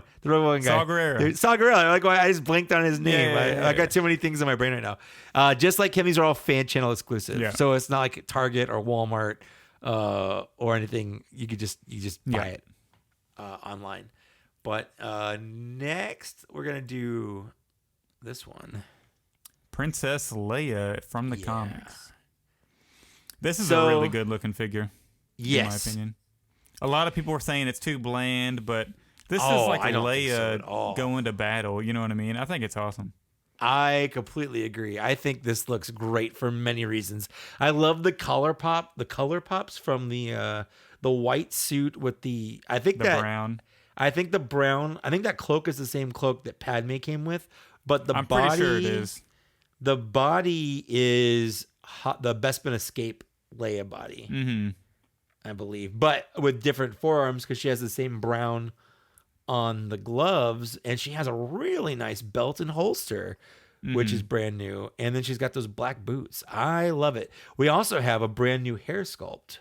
guy. Saw Gerrera. Saw Gerrera. Like, I just blanked on his name. Yeah. I got too many things in my brain right now. Just like him, these are all fan channel exclusive. Yeah. So it's not like Target or Walmart or anything. You just buy it online. But next, we're gonna do this one. Princess Leia from the comics. This is a really good looking figure. Yes. In my opinion. A lot of people were saying it's too bland, but this is like Leia going to battle. You know what I mean? I think it's awesome. I completely agree. I think this looks great for many reasons. I love the color pops from the white suit with the brown. I think the brown. I think that cloak is the same cloak that Padme came with, but I'm pretty sure it is. The body is the Bespin Escape Leia body. Mm-hmm. I believe, but with different forearms because she has the same brown on the gloves, and she has a really nice belt and holster, which is brand new. And then she's got those black boots. I love it. We also have a brand new hair sculpt.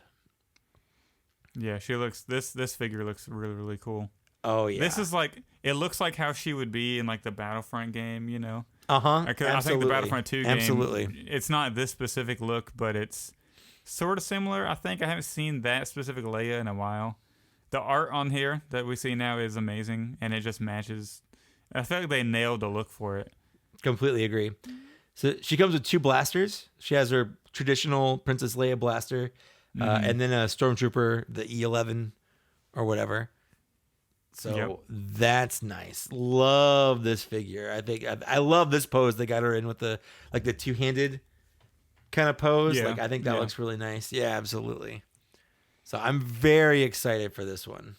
Yeah, she looks. This figure looks really, really cool. Oh yeah, this is like, it looks like how she would be in like the Battlefront game, you know. I think the Battlefront 2 game. Absolutely. It's not this specific look, but it's sort of similar. I think I haven't seen that specific Leia in a while. The art on here that we see now is amazing, and it just matches. I feel like they nailed the look for it. Completely agree. So she comes with 2 blasters. She has her traditional Princess Leia blaster, and then a Stormtrooper, the E11 or whatever. So that's nice. Love this figure. I think I love this pose they got her in with the two-handed kind of pose. Yeah. Like, I think that looks really nice. Yeah, absolutely. So I'm very excited for this one.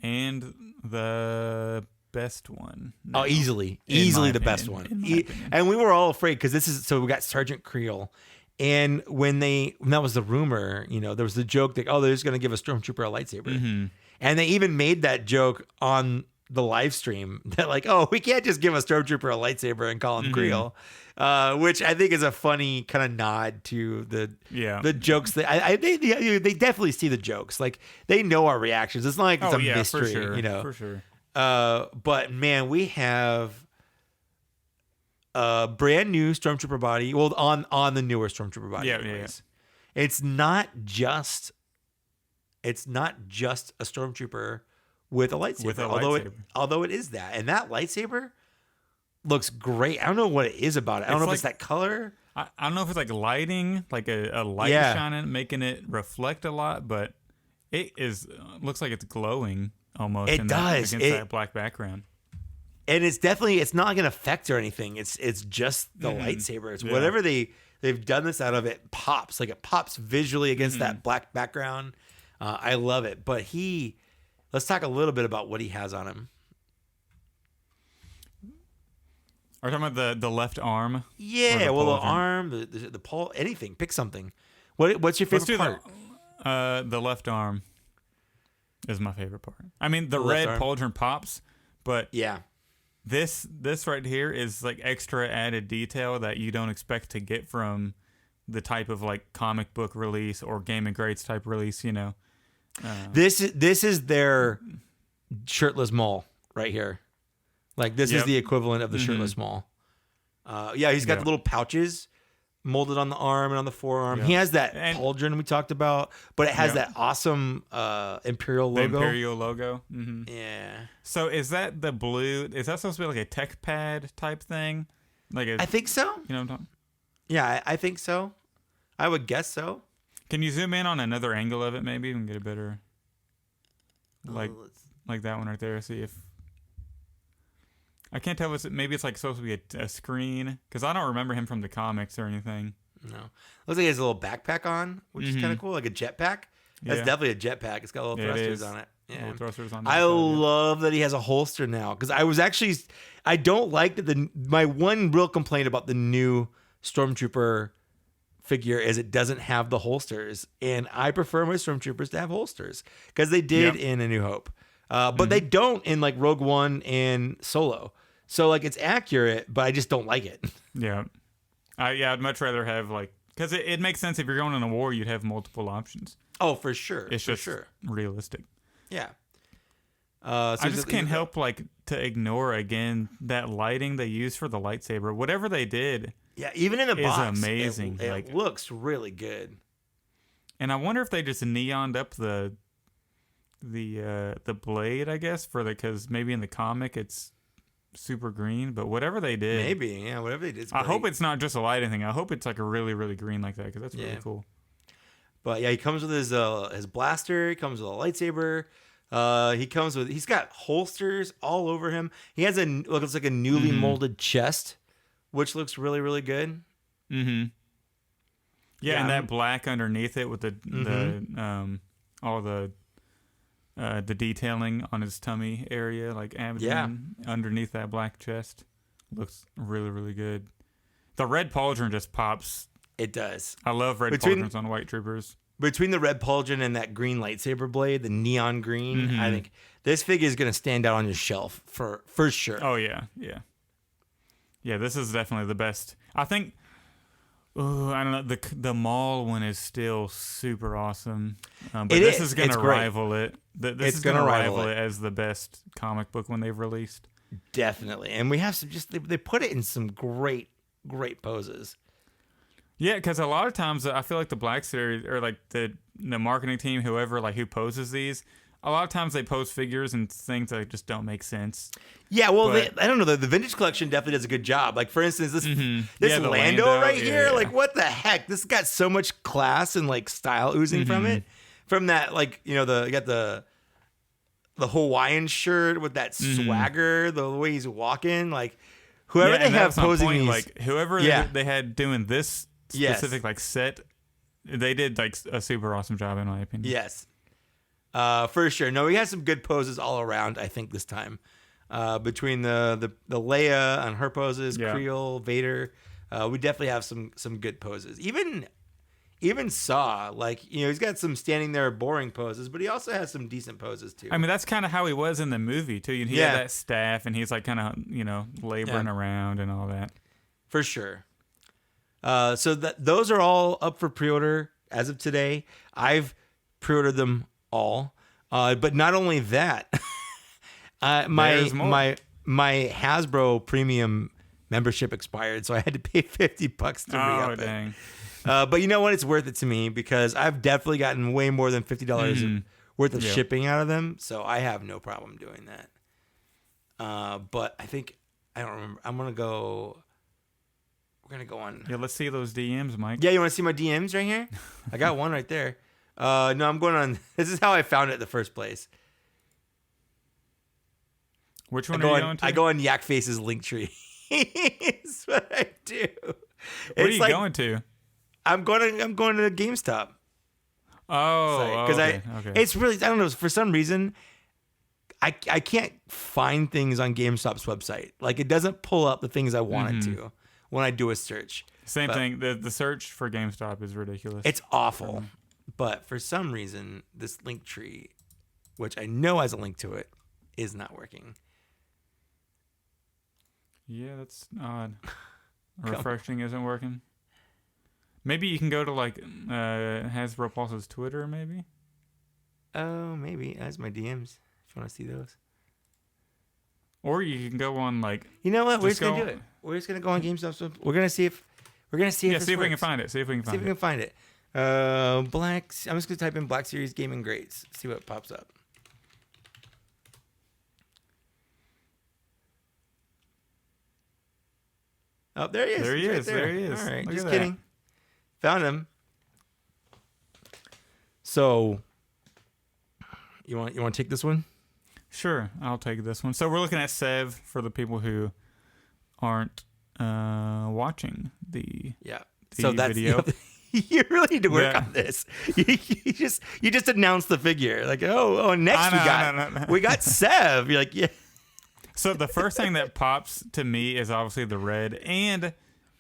And the best one. Now, easily the best one. And we were all afraid because we got Sergeant Creel. And when that was the rumor, there was the joke that, they're just going to give a Stormtrooper a lightsaber. Mm-hmm. And they even made that joke on the live stream that we can't just give a Stormtrooper a lightsaber and call him Creel, which I think is a funny kind of nod to the jokes that they definitely see the jokes. Like, they know our reactions. It's not like it's a mystery, for sure. But man, we have a brand new Stormtrooper body. Well, on the newer Stormtrooper body. Yeah. It's not just a Stormtrooper with a lightsaber. Although it is that, and that lightsaber looks great. I don't know what it is about it. I don't know if it's that color. I don't know if it's like lighting, like a light shining, making it reflect a lot, but it looks like it's glowing almost. It does against that black background. And it's not like an effect or anything. It's just the lightsaber. It's whatever they've done this out of. It pops, like it pops visually against that black background. I love it. But let's talk a little bit about what he has on him. Are you talking about the left arm? Yeah, the arm, the paw, anything. Pick something. What's your favorite part? The left arm is my favorite part. I mean, the red pauldron pops, but this right here is like extra added detail that you don't expect to get from the type of like comic book release or Game of Greats type release. This is their shirtless Maul right here. Like this is the equivalent of the shirtless Maul. He's got the little pouches molded on the arm and on the forearm. He has that pauldron we talked about, but it has that awesome Imperial logo. The Imperial logo. Mm-hmm. Yeah. So is that the blue? Is that supposed to be like a tech pad type thing? I think so. You know what I'm talking? Yeah, I think so. I would guess so. Can you zoom in on another angle of it maybe and get a better like that one right there? See if I can't tell if maybe it's like supposed to be a screen because I don't remember him from the comics or anything. No, looks like he has a little backpack on, which is kind of cool, like a jetpack. That's definitely a jetpack. It's got little thrusters on it. Yeah, little thrusters on. I love that he has a holster now because I don't like that. My one real complaint about the new Stormtrooper figure is it doesn't have the holsters, and I prefer my Stormtroopers to have holsters because they did in A New Hope, but they don't in like Rogue One and Solo. So like it's accurate, but I just don't like it. Yeah, I'd much rather have because it makes sense if you're going in a war, you'd have multiple options. Oh, for sure. It's just realistic. Yeah. So I just can't help to ignore again that lighting they use for the lightsaber. Whatever they did. Yeah, even in the box, is amazing. It looks really good. And I wonder if they just neoned up the blade, I guess, because maybe in the comic it's super green, but whatever they did, whatever they did. I hope it's not just a lighting thing. I hope it's like a really, really green like that because that's really cool. But he comes with his blaster. He comes with a lightsaber. He's got holsters all over him. He has looks like a newly molded chest, which looks really, really good. Mm-hmm. Yeah, and that black underneath it with all the detailing on his tummy area, like abdomen, underneath that black chest, looks really, really good. The red pauldron just pops. It does. I love red pauldrons on white troopers. Between the red pauldron and that green lightsaber blade, the neon green, I think this figure is going to stand out on your shelf for sure. Oh yeah. This is definitely the best. I think. I don't know. The Maul one is still super awesome, but this is going to rival it. This is going to rival it as the best comic book one they've released. Definitely, and we have some they put it in some great poses. Yeah, because a lot of times I feel like the Black Series or like the marketing team, whoever who poses these, a lot of times they pose figures and things that just don't make sense. Yeah, well, I don't know. The vintage collection definitely does a good job. Like for instance, this Lando right here. Like what the heck? This got so much class and style oozing from it. From that, you got the Hawaiian shirt with that swagger, the way he's walking. Like whoever they have posing these, whoever they had doing this specific set, they did a super awesome job in my opinion. Yes. For sure. No, he has some good poses all around, I think, this time. Between the Leia on her poses, Creel, Vader, we definitely have some good poses. Even Saw, he's got some standing there boring poses, but he also has some decent poses too. I mean, that's kind of how he was in the movie too. He had that staff, and he's kind of laboring around and all that. For sure. So those are all up for pre-order as of today. I've pre-ordered them all, but not only that, my Hasbro premium membership expired, so I had to pay $50 to re-up it. Dang. But you know what? It's worth it to me because I've definitely gotten way more than $50 worth of shipping out of them, so I have no problem doing that. But I don't remember. We're gonna go on. Yeah, let's see those DMs, Mike. Yeah, you want to see my DMs right here? I got one right there. No, I'm going on. This is how I found it in the first place. Which one are you going to? I go on Yak Face's Linktree. That's what I do. What are you going to? I'm going to GameStop. Oh, okay. It's really, I don't know, for some reason I can't find things on GameStop's website. Like, it doesn't pull up the things I want it to when I do a search. Same thing. The search for GameStop is ridiculous. It's awful. But for some reason, this Linktree, which I know has a link to it, is not working. Yeah, that's odd. Refreshing isn't working. Maybe you can go to like Hasbro Pulse's Twitter, maybe? Oh, maybe. That's my DMs, if you want to see those. Or you can go on like... You know what? We're just going to do it. We're just going to go on GameStop. We're going to see if... see if we can find it. See if we can find it. I'm just going to type in Black Series Gaming Greats. See what pops up. Oh, there he is. There he is. There he is. All right, just kidding. Found him. So, you want to take this one? Sure, I'll take this one. So we're looking at Sev for the people who aren't watching the video. You really need to work on this. You just announced the figure. Like, next we got Sev. You're like, yeah. So the first thing that pops to me is obviously the red, and it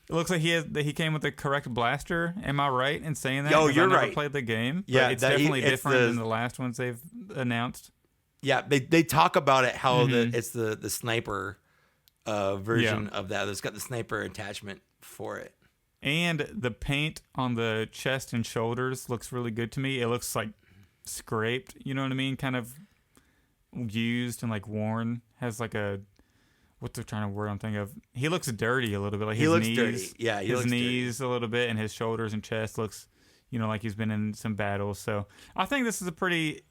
looks like he came with the correct blaster. Am I right in saying that? Yo, you're I never right. Played the game. Yeah, it's definitely different than the last ones they've announced. Yeah, they talk about it how it's the sniper version of that. It's got the sniper attachment for it. And the paint on the chest and shoulders looks really good to me. It looks like scraped. You know what I mean? Kind of used and like worn. Has like a, what they're trying to word I'm thinking of. He looks dirty a little bit. Like he looks dirty. Yeah, his knees a little bit, and his shoulders and chest looks, like he's been in some battles. So I think this is a pretty,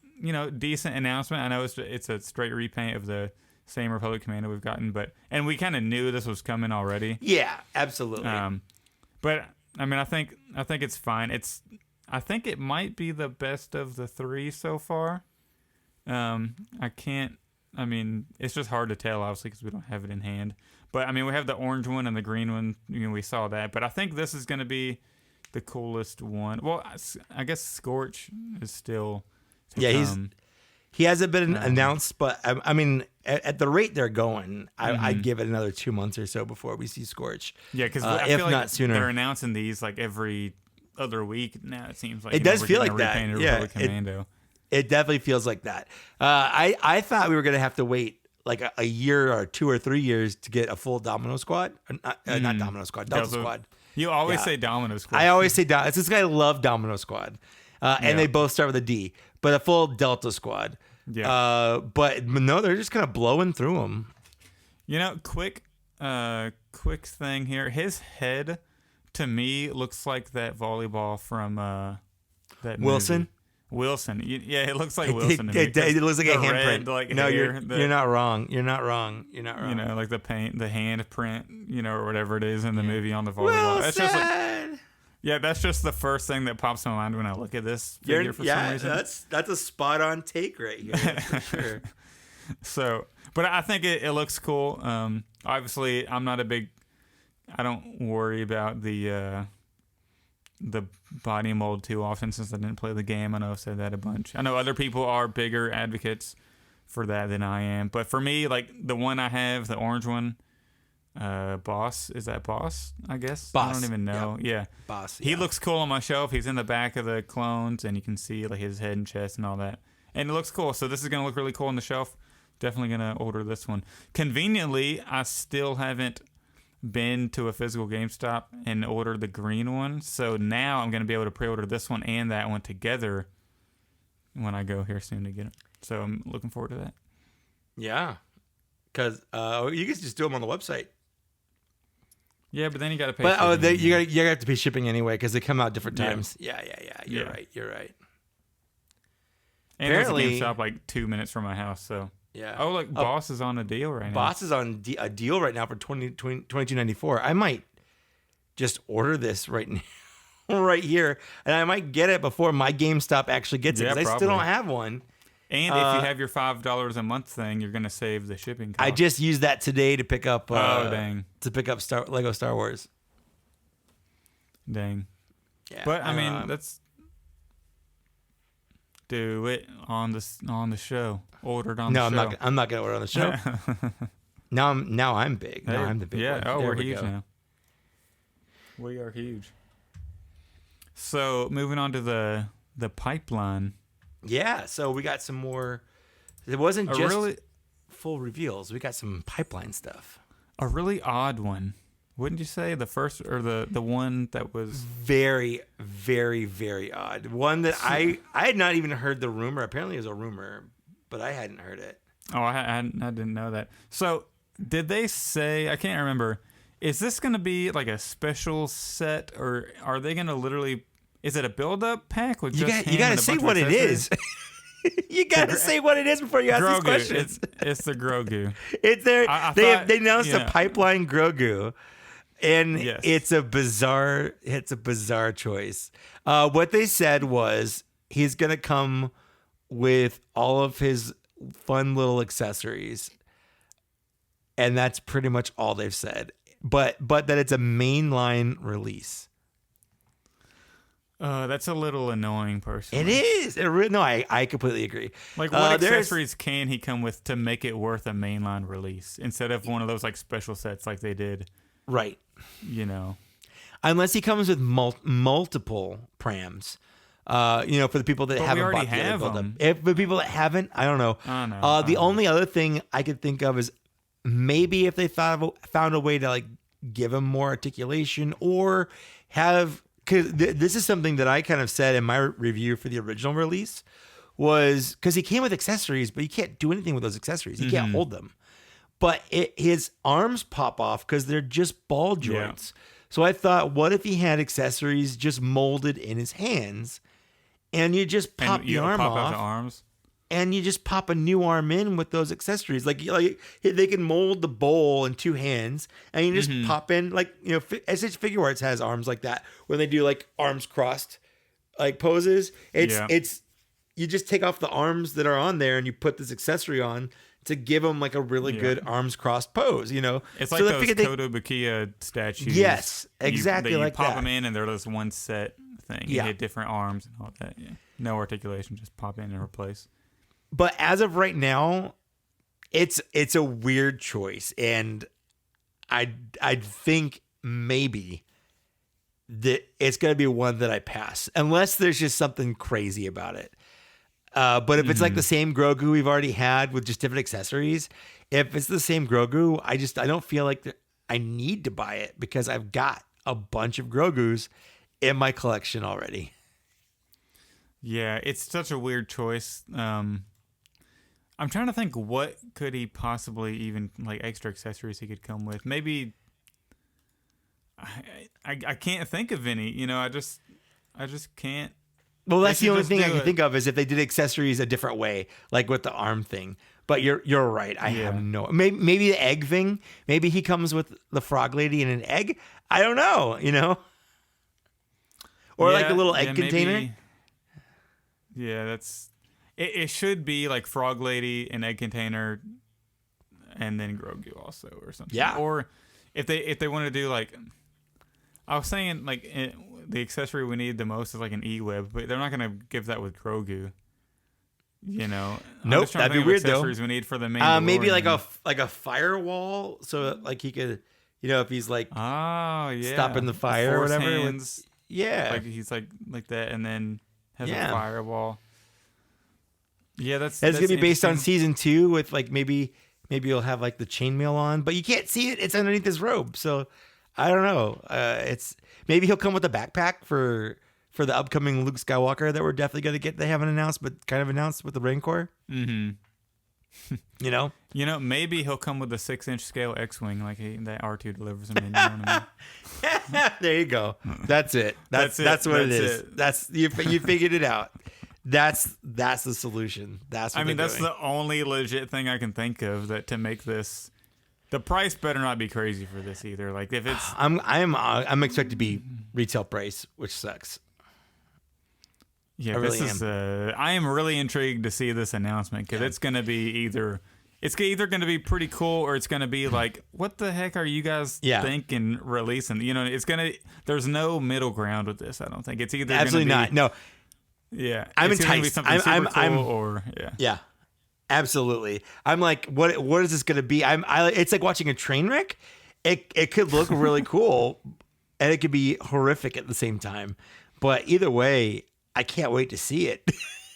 decent announcement. I know it's a straight repaint of the same Republic Commando we've gotten, and we kind of knew this was coming already. Yeah, absolutely. But I mean, I think it's fine. I think it might be the best of the three so far. It's just hard to tell, obviously, because we don't have it in hand. But, I mean, we have the orange one and the green one. We saw that. But I think this is going to be the coolest one. Well, I guess Scorch is still to come. He hasn't been announced, but, I mean, at the rate they're going, I'd give it another 2 months or so before we see Scorch. Yeah, because if not like sooner. They're announcing these, like, every other week now, it seems like. It does feel like that. Yeah, Commando. It definitely feels like that. I thought we were going to have to wait like a year or 2 or 3 years to get a full Domino Squad. Not Domino Squad, Delta Squad. You always say Domino Squad. I always say Domino. It's this guy love Domino Squad. And they both start with a D. But a full Delta Squad. Yeah. But no, they're just kind of blowing through them. Quick thing here. His head, to me, looks like that volleyball from that Wilson. Movie. Wilson. Yeah, it looks like Wilson. It looks like a handprint. No, you're not wrong. You're not wrong. Like the paint, the hand print, or whatever it is in the movie on the volleyball. Wilson! That's just the first thing that pops in my mind when I look at this figure for some reason. That's a spot on take right here, for sure. So, but I think it looks cool. Obviously, I don't worry about the body mold too often since I didn't play the game. I know I've said that a bunch. I know other people are bigger advocates for that than I am. But for me, like the one I have, the orange one, Boss. Is that Boss? I guess. Boss. I don't even know. Yeah. Boss. He looks cool on my shelf. He's in the back of the clones, and you can see like his head and chest and all that. And it looks cool. So this is gonna look really cool on the shelf. Definitely gonna order this one. Conveniently, I still haven't been to a physical GameStop and ordered the green one. So now I'm gonna be able to pre-order this one and that one together when I go here soon to get it. So I'm looking forward to that. Yeah, because you can just do them on the website. Yeah, but then you got to pay. But you got to have to pay shipping anyway because they come out different times. Yeah. You're right. And apparently, there's a GameStop like 2 minutes from my house. So yeah. Oh, look, Boss is on a deal right now. Boss is on a deal right now for $22.94. I might just order this right now, right here, and I might get it before my GameStop actually gets it, because I still don't have one. And if you have your $5 a month thing, you're gonna save the shipping cost. I just used that today to pick up. Dang! To pick up Lego Star Wars. Dang. Yeah, but I mean, let's do it on the show. Ordered on the show. No, I'm not gonna order on the show. now I'm big. Now I'm the big one. Oh, we're huge now. We are huge. So moving on to the pipeline. Yeah, so we got some more. It wasn't just full reveals. We got some pipeline stuff. A really odd one, wouldn't you say? The first or the one that was very, very, very odd. One that I had not even heard the rumor. Apparently, it was a rumor, but I hadn't heard it. Oh, I didn't know that. So did they say? I can't remember. Is this going to be like a special set, or are they going to literally? Is it a build-up pack with you got to say what it is. You got to say what it is before you ask these questions. It's the Grogu. It's there. They announced a pipeline Grogu, and it's a bizarre choice. What they said was he's gonna come with all of his fun little accessories, and that's pretty much all they've said. But that it's a mainline release. That's a little annoying, personally. It is. I completely agree. Like, what accessories can he come with to make it worth a mainline release instead of one of those like special sets like they did? Right. You know, unless he comes with multiple prams. For the people that haven't bought the other build-up. If the people that haven't, I don't know. The only other thing I could think of is maybe if they found a way to like give him more articulation or have. Because this is something that I kind of said in my review for the original release, was because he came with accessories, but you can't do anything with those accessories. You can't hold them. But his arms pop off because they're just ball joints. Yeah. So I thought, what if he had accessories just molded in his hands, and you just pop the arm off, out the arms, and you just pop a new arm in with those accessories. Like they can mold the bowl in two hands, and you just pop in, like, SH Figure Arts has arms like that when they do like arms crossed like poses. It's you just take off the arms that are on there and you put this accessory on to give them like a really good arms crossed pose. It's like those Kotobukiya statues. Yes, exactly. You pop them in and they're this one set thing. You hit different arms and all that. Yeah. No articulation, just pop in and replace. But as of right now, it's a weird choice, and I think maybe that it's going to be one that I pass, unless there's just something crazy about it. But if it's like the same Grogu we've already had with just different accessories, if it's the same Grogu, I don't feel like I need to buy it because I've got a bunch of Grogus in my collection already. Yeah, it's such a weird choice. I'm trying to think, what could he possibly even, like, extra accessories he could come with? Maybe I can't think of any. I just can't. Well, that's the only thing I can think of is if they did accessories a different way, like with the arm thing. But you're right. I have no. Maybe the egg thing. Maybe he comes with the frog lady in an egg. I don't know. Or like a little egg container. Maybe. Yeah, that's. It should be like Frog Lady, an egg container, and then Grogu also, or something. Yeah. Or if they want to do like, I was saying like the accessory we need the most is like an E-web, but they're not gonna give that with Grogu. Nope, that'd be weird though. Accessories we need for the Mandalorian. Maybe like a firewall, so like he could, if he's like, stopping the fire or whatever. Hands, like he's like that, and then has a firewall. Yeah, that's gonna be based on season 2 with like maybe he'll have like the chainmail on, but you can't see it. It's underneath his robe, so I don't know. It's maybe he'll come with a backpack for the upcoming Luke Skywalker that we're definitely gonna get. They haven't announced, but kind of announced with the Rancor. Maybe he'll come with a 6-inch scale X-wing like that R2 delivers him in. There you go. That's it. That's what it is. That's you figured it out. That's the solution. That's what that's the only legit thing I can think of that to make this. The price better not be crazy for this either. Like if it's, I'm expected to be retail price, which sucks. Yeah, I am really intrigued to see this announcement because it's going to be either going to be pretty cool or it's going to be like, what the heck are you guys thinking releasing? There's no middle ground with this. I don't think it's either absolutely not. No. Yeah, I'm enticed. Yeah, absolutely. I'm like, what is this going to be? It's like watching a train wreck. It could look really cool, and it could be horrific at the same time. But either way, I can't wait to see it.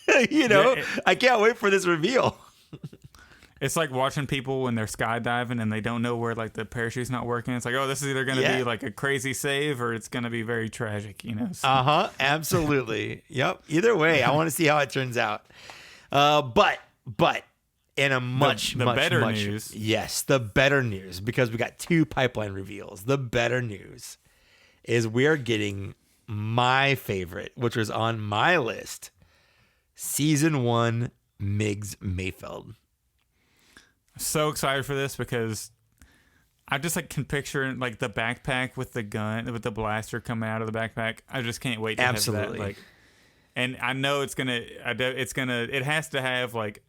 I can't wait for this reveal. It's like watching people when they're skydiving and they don't know where like the parachute's not working. It's like, oh, this is either going to be like a crazy save or it's going to be very tragic, So. Absolutely. Yep. Either way, I want to see how it turns out. But in a much better news. Yes, the better news, because we got 2 pipeline reveals. The better news is we are getting my favorite, which was on my list, Season 1 Miggs Mayfeld. So excited for this because I just can picture like the backpack with the gun, with the blaster coming out of the backpack. I just can't wait to have that. And I know it has to have like,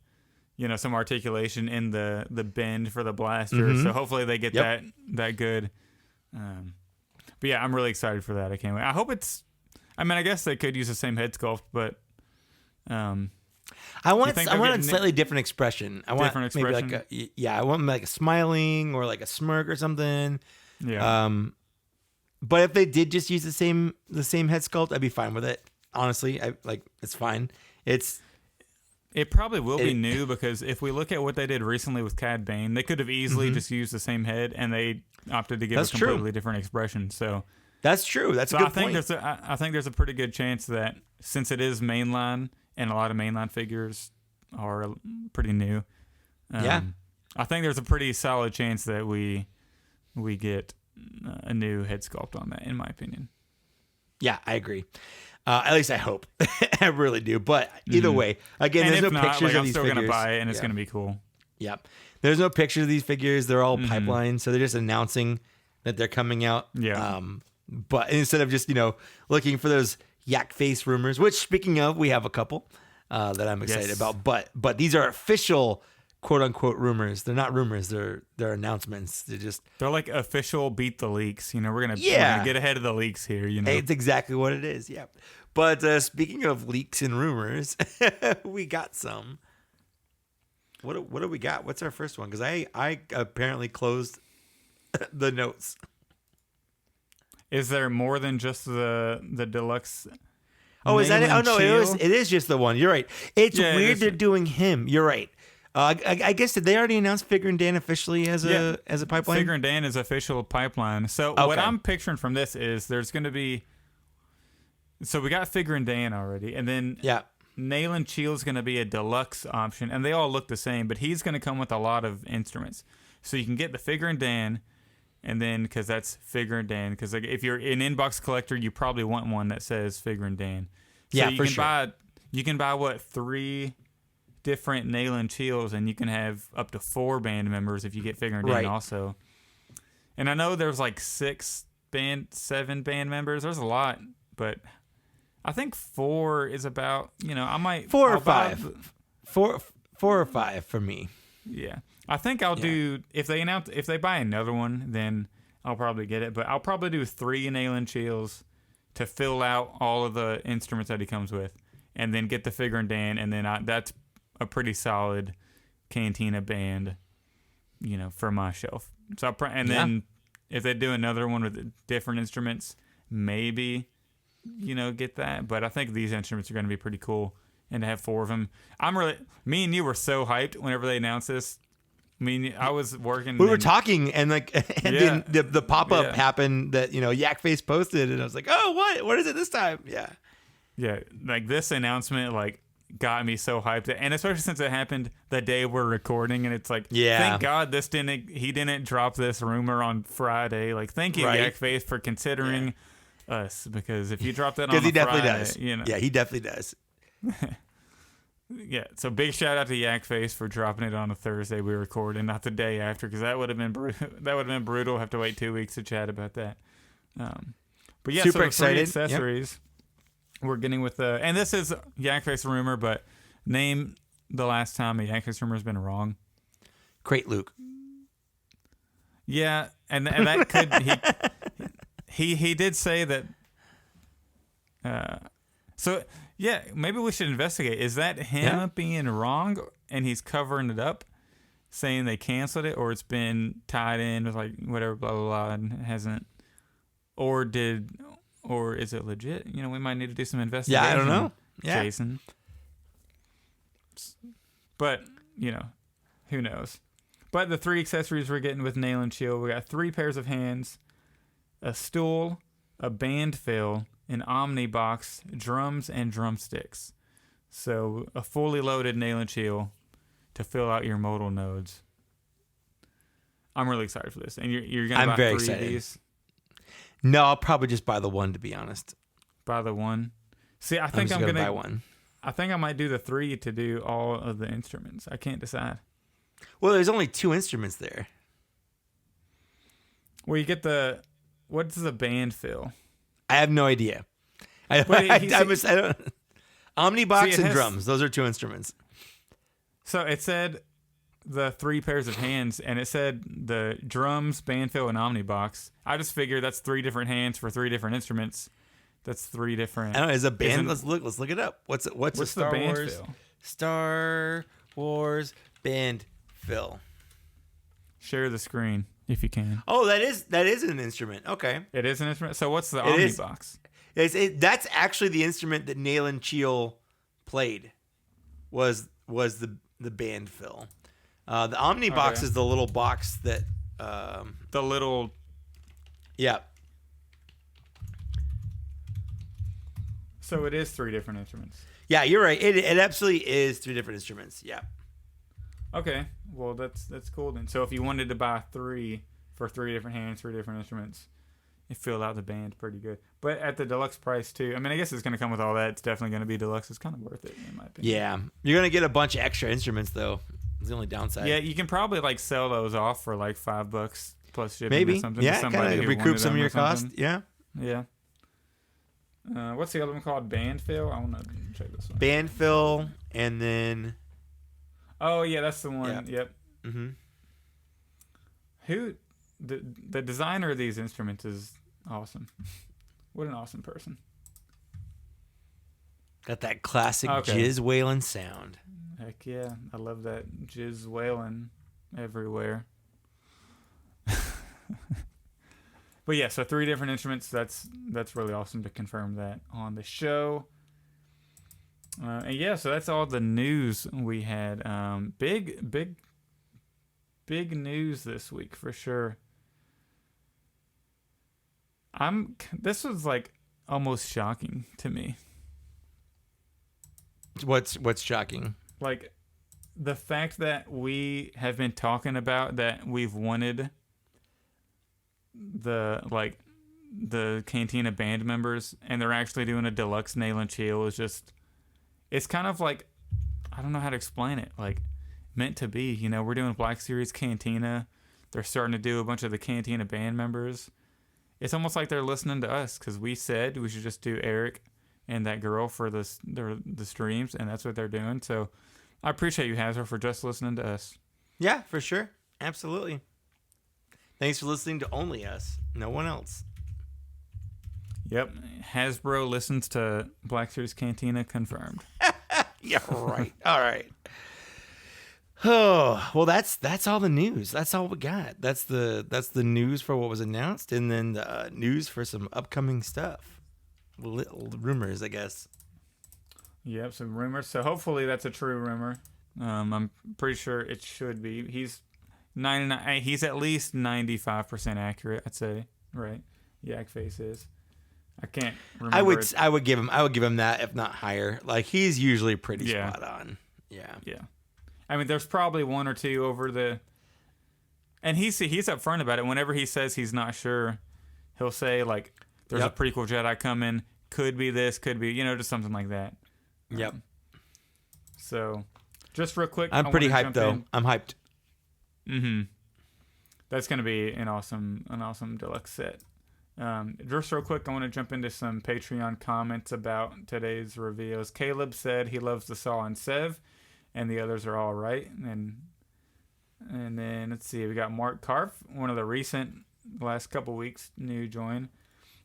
some articulation in the bend for the blaster. Mm-hmm. So hopefully they get that good. But yeah, I'm really excited for that. I can't wait. I hope I guess they could use the same head sculpt, but I want a slightly different expression. I want maybe I want like a smiling or like a smirk or something. Yeah. But if they did just use the same head sculpt, I'd be fine with it. Honestly, it's fine. It probably will be new because if we look at what they did recently with Cad Bane, they could have easily just used the same head and they opted to give a completely different expression. So that's true. That's a good point. I think there's a pretty good chance that since it is mainline and a lot of mainline figures are pretty new, I think there's a pretty solid chance that we get a new head sculpt on that, in my opinion. Yeah, I agree. At least I hope. I really do. But either way, again, there's no pictures of these figures. I'm still going to buy it, and it's going to be cool. Yep. There's no pictures of these figures. They're all pipeline, so they're just announcing that they're coming out. Yeah. But instead of just, looking for those yak face rumors, which, speaking of, we have a couple that I'm excited about. But these are official, quote-unquote, rumors. They're not rumors. They're announcements. They're like official beat the leaks. We're gonna get ahead of the leaks here. It's exactly what it is. Yeah. But speaking of leaks and rumors, we got some. What do we got? What's our first one? Because I apparently closed the notes. Is there more than just the deluxe? Oh, is that it? Oh no, it is just the one. You're right. It's weird they're doing him. You're right. I guess did they already announce Figure and Dan officially as a pipeline? Figure and Dan is official pipeline. So what I'm picturing from this is there's going to be. So we got Figure and Dan already, and then Nayland Chield's going to be a deluxe option, and they all look the same, but he's going to come with a lot of instruments. So you can get the Figure and Dan, and then because that's Figure and Dan, because if you're an inbox collector, you probably want one that says Figure and Dan. So you can buy 3 different Nayland Childs, and you can have up to 4 band members if you get Figure and Dan also. And I know there's like 7 band members. There's a lot, but I think 4 is about, I might 4 or 5. 4 or 5 for me. Yeah. I think I'll do if they buy another one, then I'll probably get it, but I'll probably do 3 Nayland Childs to fill out all of the instruments that he comes with, and then get the Figure and Dan, and then that's a pretty solid Cantina band, for my shelf. So then if they do another one with different instruments, maybe get that. But I think these instruments are going to be pretty cool, and to have 4 of them, me and you were so hyped whenever they announced this. I mean, I was working. We were talking, and then the pop up happened that Yak Face posted, and I was like, oh, what is it this time? Yeah, like this announcement got me so hyped, and especially since it happened the day we're recording, and it's like, thank God he didn't drop this rumor on Friday. Like, thank you, Yak Face, for considering us, because if you drop that on Friday, does. Yeah, he definitely does. Yeah, so big shout out to Yak Face for dropping it on a Thursday we recorded, not the day after, because that would have been brutal. Have to wait 2 weeks to chat about that. But yeah, super so excited. Three accessories we're getting with and this is Yak Face rumor, but name the last time a Yak Face rumor has been wrong. Crate Luke. Yeah, and that could he did say that. So yeah, maybe we should investigate. Is that him being wrong and he's covering it up, saying they canceled it, or it's been tied in with like whatever blah blah blah and hasn't, or is it legit? You know, we might need to do some investigation. Yeah, I don't know. Yeah. Jason. But you know, who knows? But the 3 accessories we're getting with Nail and Chill, we got 3 pairs of hands, a stool, a band fill, an Omni box, drums, and drumsticks. So a fully loaded Nail and Chill to fill out your modal nodes. I'm really excited for this. And you're going to buy very 3 excited. of these? No, I'll probably just buy the one, to be honest. Buy the one? See, I think I'm going to buy one. I think I might do the 3 to do all of the instruments. I can't decide. Well, there's only 2 instruments there. Well, you get what's the band fill? I have no idea. I don't. Omnibox and drums. Those are 2 instruments. So it said the 3 pairs of hands, and it said the drums, band fill, and Omnibox. I just figured that's 3 different hands for 3 different instruments. That's 3 different. I don't know. Is a band? Let's look it up. What's a Star the band Wars? fill? Star Wars band fill. Share the screen if you can. Oh, that is an instrument. Okay, it is an instrument. So what's the Omnibox? That's actually the instrument that Nail and Chill played. Was the band fill? The Omnibox is the little box that. The little. Yeah. So it is 3 different instruments. Yeah, you're right. It absolutely is 3 different instruments. Yeah. Okay, well that's cool then. So if you wanted to buy 3 for 3 different hands, 3 different instruments, it filled out the band pretty good. But at the deluxe price too. I mean, I guess it's going to come with all that. It's definitely going to be deluxe. It's kind of worth it in my opinion. Yeah, you're going to get a bunch of extra instruments though. It's the only downside. Yeah, you can probably like sell those off for like $5 plus shipping maybe or something. Yeah, kind of recoup some of your cost. Yeah. Yeah. What's the other one called? Band fill? I want to check this one. Band fill, and then. Oh yeah, that's the one. Yeah. Yep. Mm-hmm. Who, the designer of these instruments is awesome. What an awesome person. Got that classic jizz wailing sound. Heck yeah, I love that jizz wailing everywhere. But yeah, so 3 different instruments. That's really awesome to confirm that on the show. And yeah, so that's all the news we had. Big news this week for sure. This was like almost shocking to me. What's shocking? Like the fact that we have been talking about that we've wanted the Cantina band members, and they're actually doing a deluxe Nail and Chill is just. It's kind of like, I don't know how to explain it, like meant to be. You know, we're doing Black Series Cantina. They're starting to do a bunch of the Cantina band members. It's almost like they're listening to us because we said we should just do Eric and that girl for the streams, and that's what they're doing. So I appreciate you, Hasbro, for just listening to us. Yeah, for sure. Absolutely. Thanks for listening to only us. No one else. Yep. Hasbro listens to Black Series Cantina confirmed. Yeah, right. All right. Oh, well, that's all the news. That's all we got. That's the news for what was announced, and then the news for some upcoming stuff. Little rumors, I guess. Yep, some rumors. So hopefully that's a true rumor. I'm pretty sure it should be. He's 99. He's at least 95% accurate, I'd say. Right? Yak Face is. I can't remember. I would give him that, if not higher. Like, he's usually pretty spot on. Yeah. Yeah. I mean, there's probably 1 or 2 over the, and he's upfront about it. Whenever he says he's not sure, he'll say like, "There's a prequel Jedi coming. Could be this. Could be just something like that." Yep. So, just real quick, I'm pretty hyped though. I'm hyped. Mm-hmm. That's gonna be an awesome deluxe set. Just real quick, I want to jump into some Patreon comments about today's reveals. Caleb said he loves the Saw and Sev, and the others are all right. And then let's see, we got Mark Karf, one of the recent last couple weeks new join.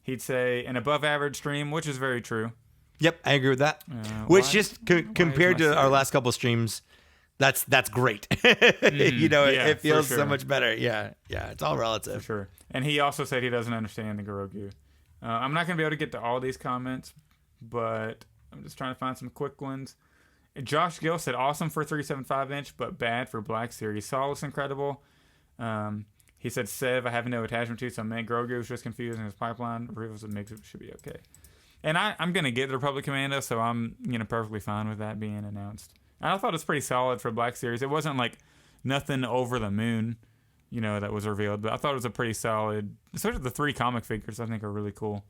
He'd say an above average stream, which is very true. Yep, I agree with that. Which just compared to our last couple streams, that's great. It feels so much better. Yeah, it's all relative. For sure. And he also said he doesn't understand the Grogu. I'm not going to be able to get to all these comments, but I'm just trying to find some quick ones. Josh Gill said, awesome for 375-inch, but bad for Black Series. Saw looks incredible. He said, Sev, I have no attachment to, so man, Grogu was just confused in his pipeline. Rivals and Mix should be okay. And I'm going to get the Republic Commando, so I'm perfectly fine with that being announced. And I thought it was pretty solid for Black Series. It wasn't like nothing over the moon, that was revealed, but I thought it was a pretty solid, especially the 3 comic figures I think are really cool.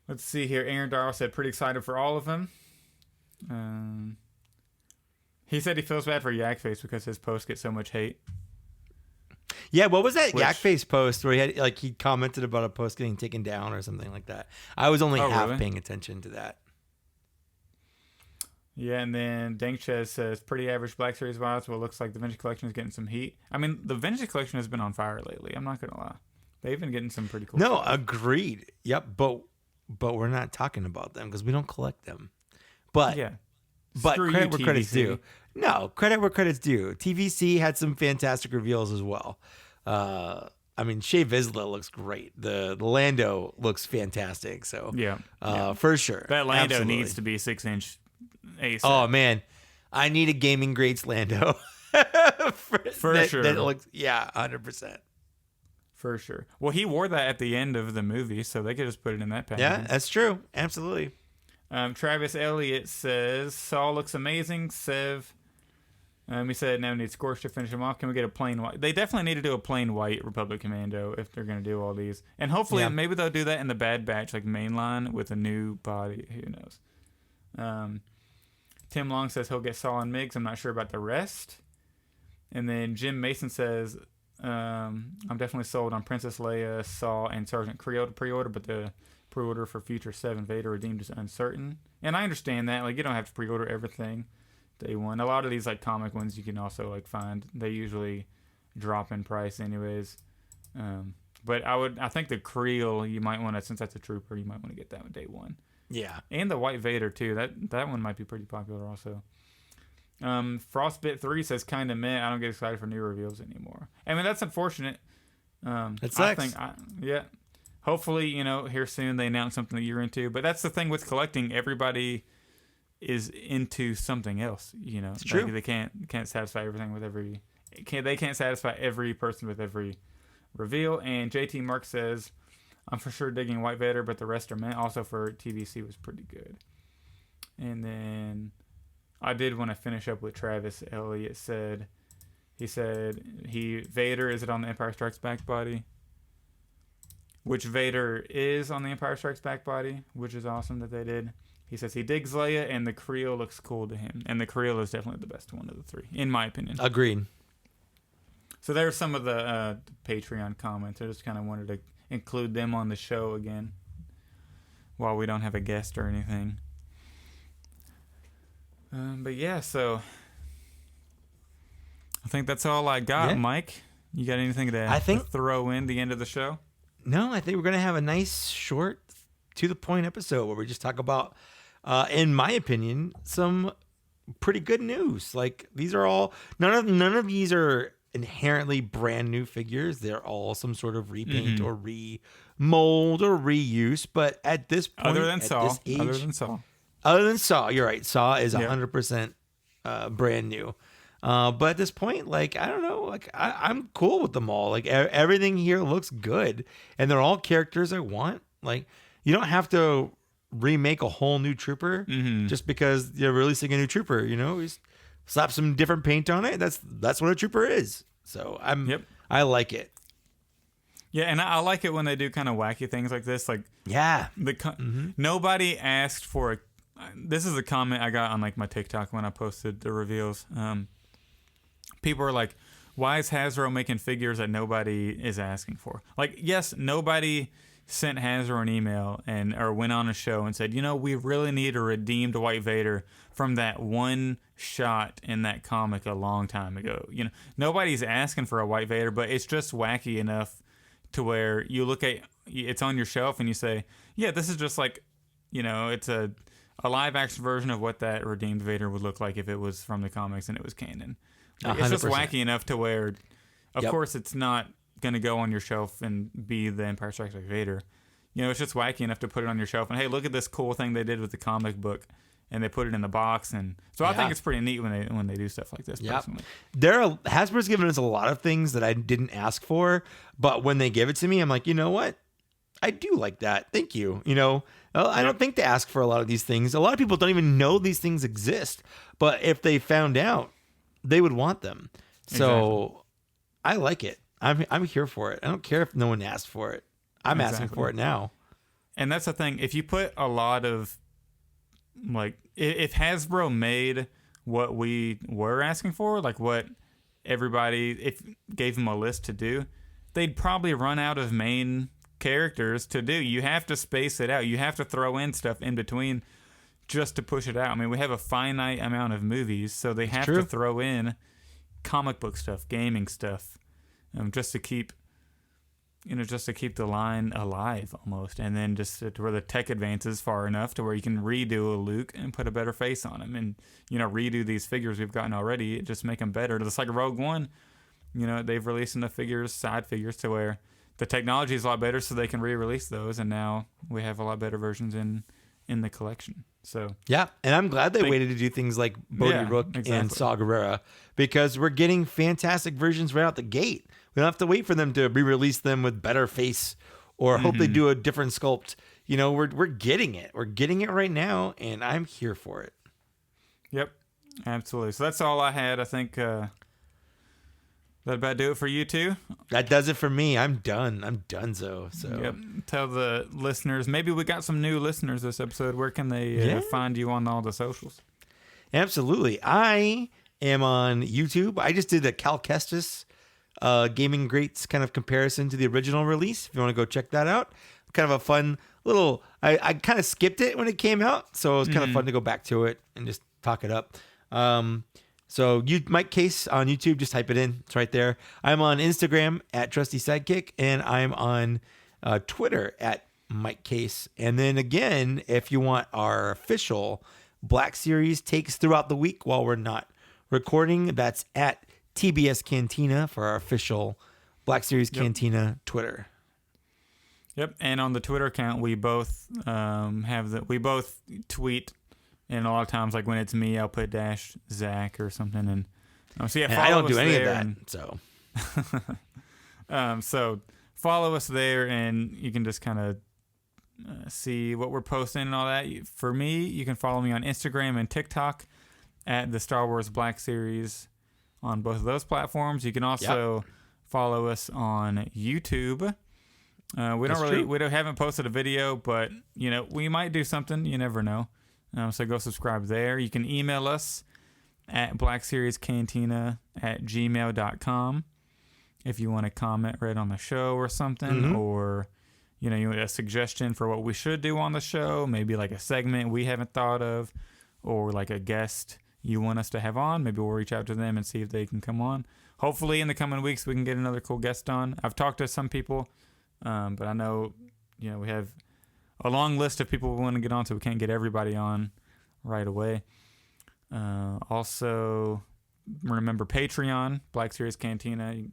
Let's see here. Aaron Darrell said pretty excited for all of them. He said he feels bad for Yakface because his posts get so much hate. Yeah, what was that Yakface post where he commented about a post getting taken down or something like that? I was only half paying attention to that. Yeah, and then Dankchez says pretty average Black Series vibes. Well, it looks like the Vintage Collection is getting some heat. I mean, the Vintage Collection has been on fire lately. I'm not gonna lie, they've been getting some pretty cool. No, stuff. Agreed. Yep, but we're not talking about them because we don't collect them. But yeah. But credit where credit's due. No, credit where credit's due. TVC had some fantastic reveals as well. I mean, Shea Vizsla looks great. The Lando looks fantastic. So for sure. That Lando needs to be 6-inch ASAP. Oh man, I need a gaming grades Lando. for sure. That looks 100%. For sure. Well, he wore that at the end of the movie, so they could just put it in that package. Yeah, that's true. Absolutely. Travis Elliott says, Saul looks amazing. Sev, he said, now need Scorch to finish them off. Can we get a plain white? They definitely need to do a plain white Republic Commando if they're going to do all these. And hopefully, maybe they'll do that in the Bad Batch, like mainline with a new body. Who knows? Tim Long says he'll get Saul and Migs. I'm not sure about the rest. And then Jim Mason says, I'm definitely sold on Princess Leia, Saul, and Sergeant Creel to pre-order, but the pre-order for Future 7 Vader Redeemed is uncertain. And I understand that. Like, you don't have to pre-order everything day one. A lot of these, like, comic ones you can also, like, find. They usually drop in price anyways. But I think the Creel, you might want to, since that's a trooper, you might want to get that one day one. Yeah. And the White Vader, too. That one might be pretty popular also. Frostbit 3 says, kind of meh. I don't get excited for new reveals anymore. I mean, that's unfortunate. It sucks. Hopefully, here soon they announce something that you're into. But that's the thing with collecting. Everybody is into something else. It's true. Like they can't satisfy everything with every. They can't satisfy every person with every reveal. And JT Mark says, I'm for sure digging White Vader, but the rest are meh. Also for TVC was pretty good. And then I did want to finish up with Travis Elliott said. He said Vader, is it on the Empire Strikes Back body? Which Vader is on the Empire Strikes Back body, which is awesome that they did. He says he digs Leia, and the Creel looks cool to him. And the Creel is definitely the best one of the 3, in my opinion. Agreed. So there's some of the Patreon comments. I just kind of wanted to include them on the show again while we don't have a guest or anything. But yeah, so I think that's all I got, Mike. You got anything to throw in the end of the show? No, I think we're going to have a nice, short, to-the-point episode where we just talk about, in my opinion, some pretty good news. Like, these are all... None of these are inherently brand new figures. They're all some sort of repaint or remold or reuse. But at this point, Other than Saw, you're right. Saw is 100% brand new. But at this point, like, I don't know, like, I'm cool with them all. Like, everything here looks good, and they're all characters I want. Like, you don't have to remake a whole new trooper just because you're releasing a new trooper. You just slap some different paint on it. That's what a trooper is. So I like it. Yeah, and I like it when they do kind of wacky things like this. Like, nobody asked for this is a comment I got on like my TikTok when I posted the reveals. People are like, why is Hasbro making figures that nobody is asking for? Like, yes, nobody sent Hasbro an email or went on a show and said, we really need a redeemed White Vader from that one shot in that comic a long time ago. Nobody's asking for a White Vader, but it's just wacky enough to where you look at it's on your shelf and you say, yeah, this is just like, it's a live action version of what that redeemed Vader would look like if it was from the comics and it was canon. Like, it's just wacky enough to where, of course, it's not going to go on your shelf and be the Empire Strikes Back Vader. It's just wacky enough to put it on your shelf and, hey, look at this cool thing they did with the comic book, and they put it in the box. And so I think it's pretty neat when they do stuff like this. Personally, Hasbro's given us a lot of things that I didn't ask for, but when they give it to me, I'm like, you know what? I do like that. Thank you. I don't think to ask for a lot of these things. A lot of people don't even know these things exist, but if they found out, they would want them. So exactly. I like it. I'm here for it. I don't care if no one asked for it. I'm asking for it now. And that's the thing. If you put a lot of, like, if Hasbro made what we were asking for, like what everybody gave them a list to do, they'd probably run out of main characters to do. You have to space it out. You have to throw in stuff in between just to push it out. I mean, we have a finite amount of movies, so they have to throw in comic book stuff, gaming stuff, just to keep the line alive almost. And then just to where the tech advances far enough to where you can redo a Luke and put a better face on him, and redo these figures we've gotten already, just make them better. Just like Rogue One, they've released enough side figures to where the technology is a lot better, so they can re-release those, and now we have a lot better versions in the collection. So yeah, and I'm glad they waited to do things like Bodhi Rook and Saw Gerrera, because we're getting fantastic versions right out the gate. We don't have to wait for them to re-release them with better face or hope they do a different sculpt. We're getting it. We're getting it right now, and I'm here for it. Yep, absolutely. So that's all I had. I think that about do it for you too? That does it for me. I'm done. I'm donezo. So yep. Tell the listeners. Maybe we got some new listeners this episode. Where can they find you on all the socials? Absolutely. I am on YouTube. I just did a Cal Kestis Gaming Greats kind of comparison to the original release. If you want to go check that out. Kind of a fun little... I kind of skipped it when it came out, so it was kind of fun to go back to it and just talk it up. So Mike Case on YouTube, just type it in. It's right there. I'm on Instagram at Trusty Sidekick, and I'm on Twitter at Mike Case. And then again, if you want our official Black Series takes throughout the week while we're not recording, that's at TBS Cantina for our official Black Series Cantina Twitter. Yep, and on the Twitter account, we both we both tweet. And a lot of times, like when it's me, I'll put -Zach or something. And so I don't do any of that. So, so follow us there, and you can just kind of see what we're posting and all that. For me, you can follow me on Instagram and TikTok at the Star Wars Black Series on both of those platforms. You can also follow us on YouTube. We haven't posted a video, but we might do something. You never know. So go subscribe there. You can email us at blackseriescantina@gmail.com if you want to comment right on the show or something, or you want a suggestion for what we should do on the show, maybe like a segment we haven't thought of, or like a guest you want us to have on. Maybe we'll reach out to them and see if they can come on. Hopefully in the coming weeks we can get another cool guest on. I've talked to some people, but I know we have a long list of people we want to get on, so we can't get everybody on right away. Also, remember Patreon, Black Series Cantina.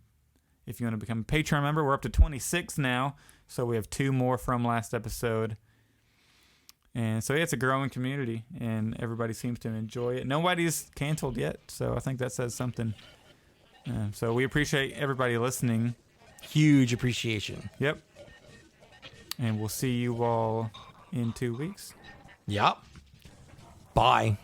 If you want to become a Patreon member, we're up to 26 now, so we have 2 more from last episode. And so, it's a growing community, and everybody seems to enjoy it. Nobody's canceled yet, so I think that says something. So we appreciate everybody listening. Huge appreciation. Yep. And we'll see you all in 2 weeks. Yep. Bye.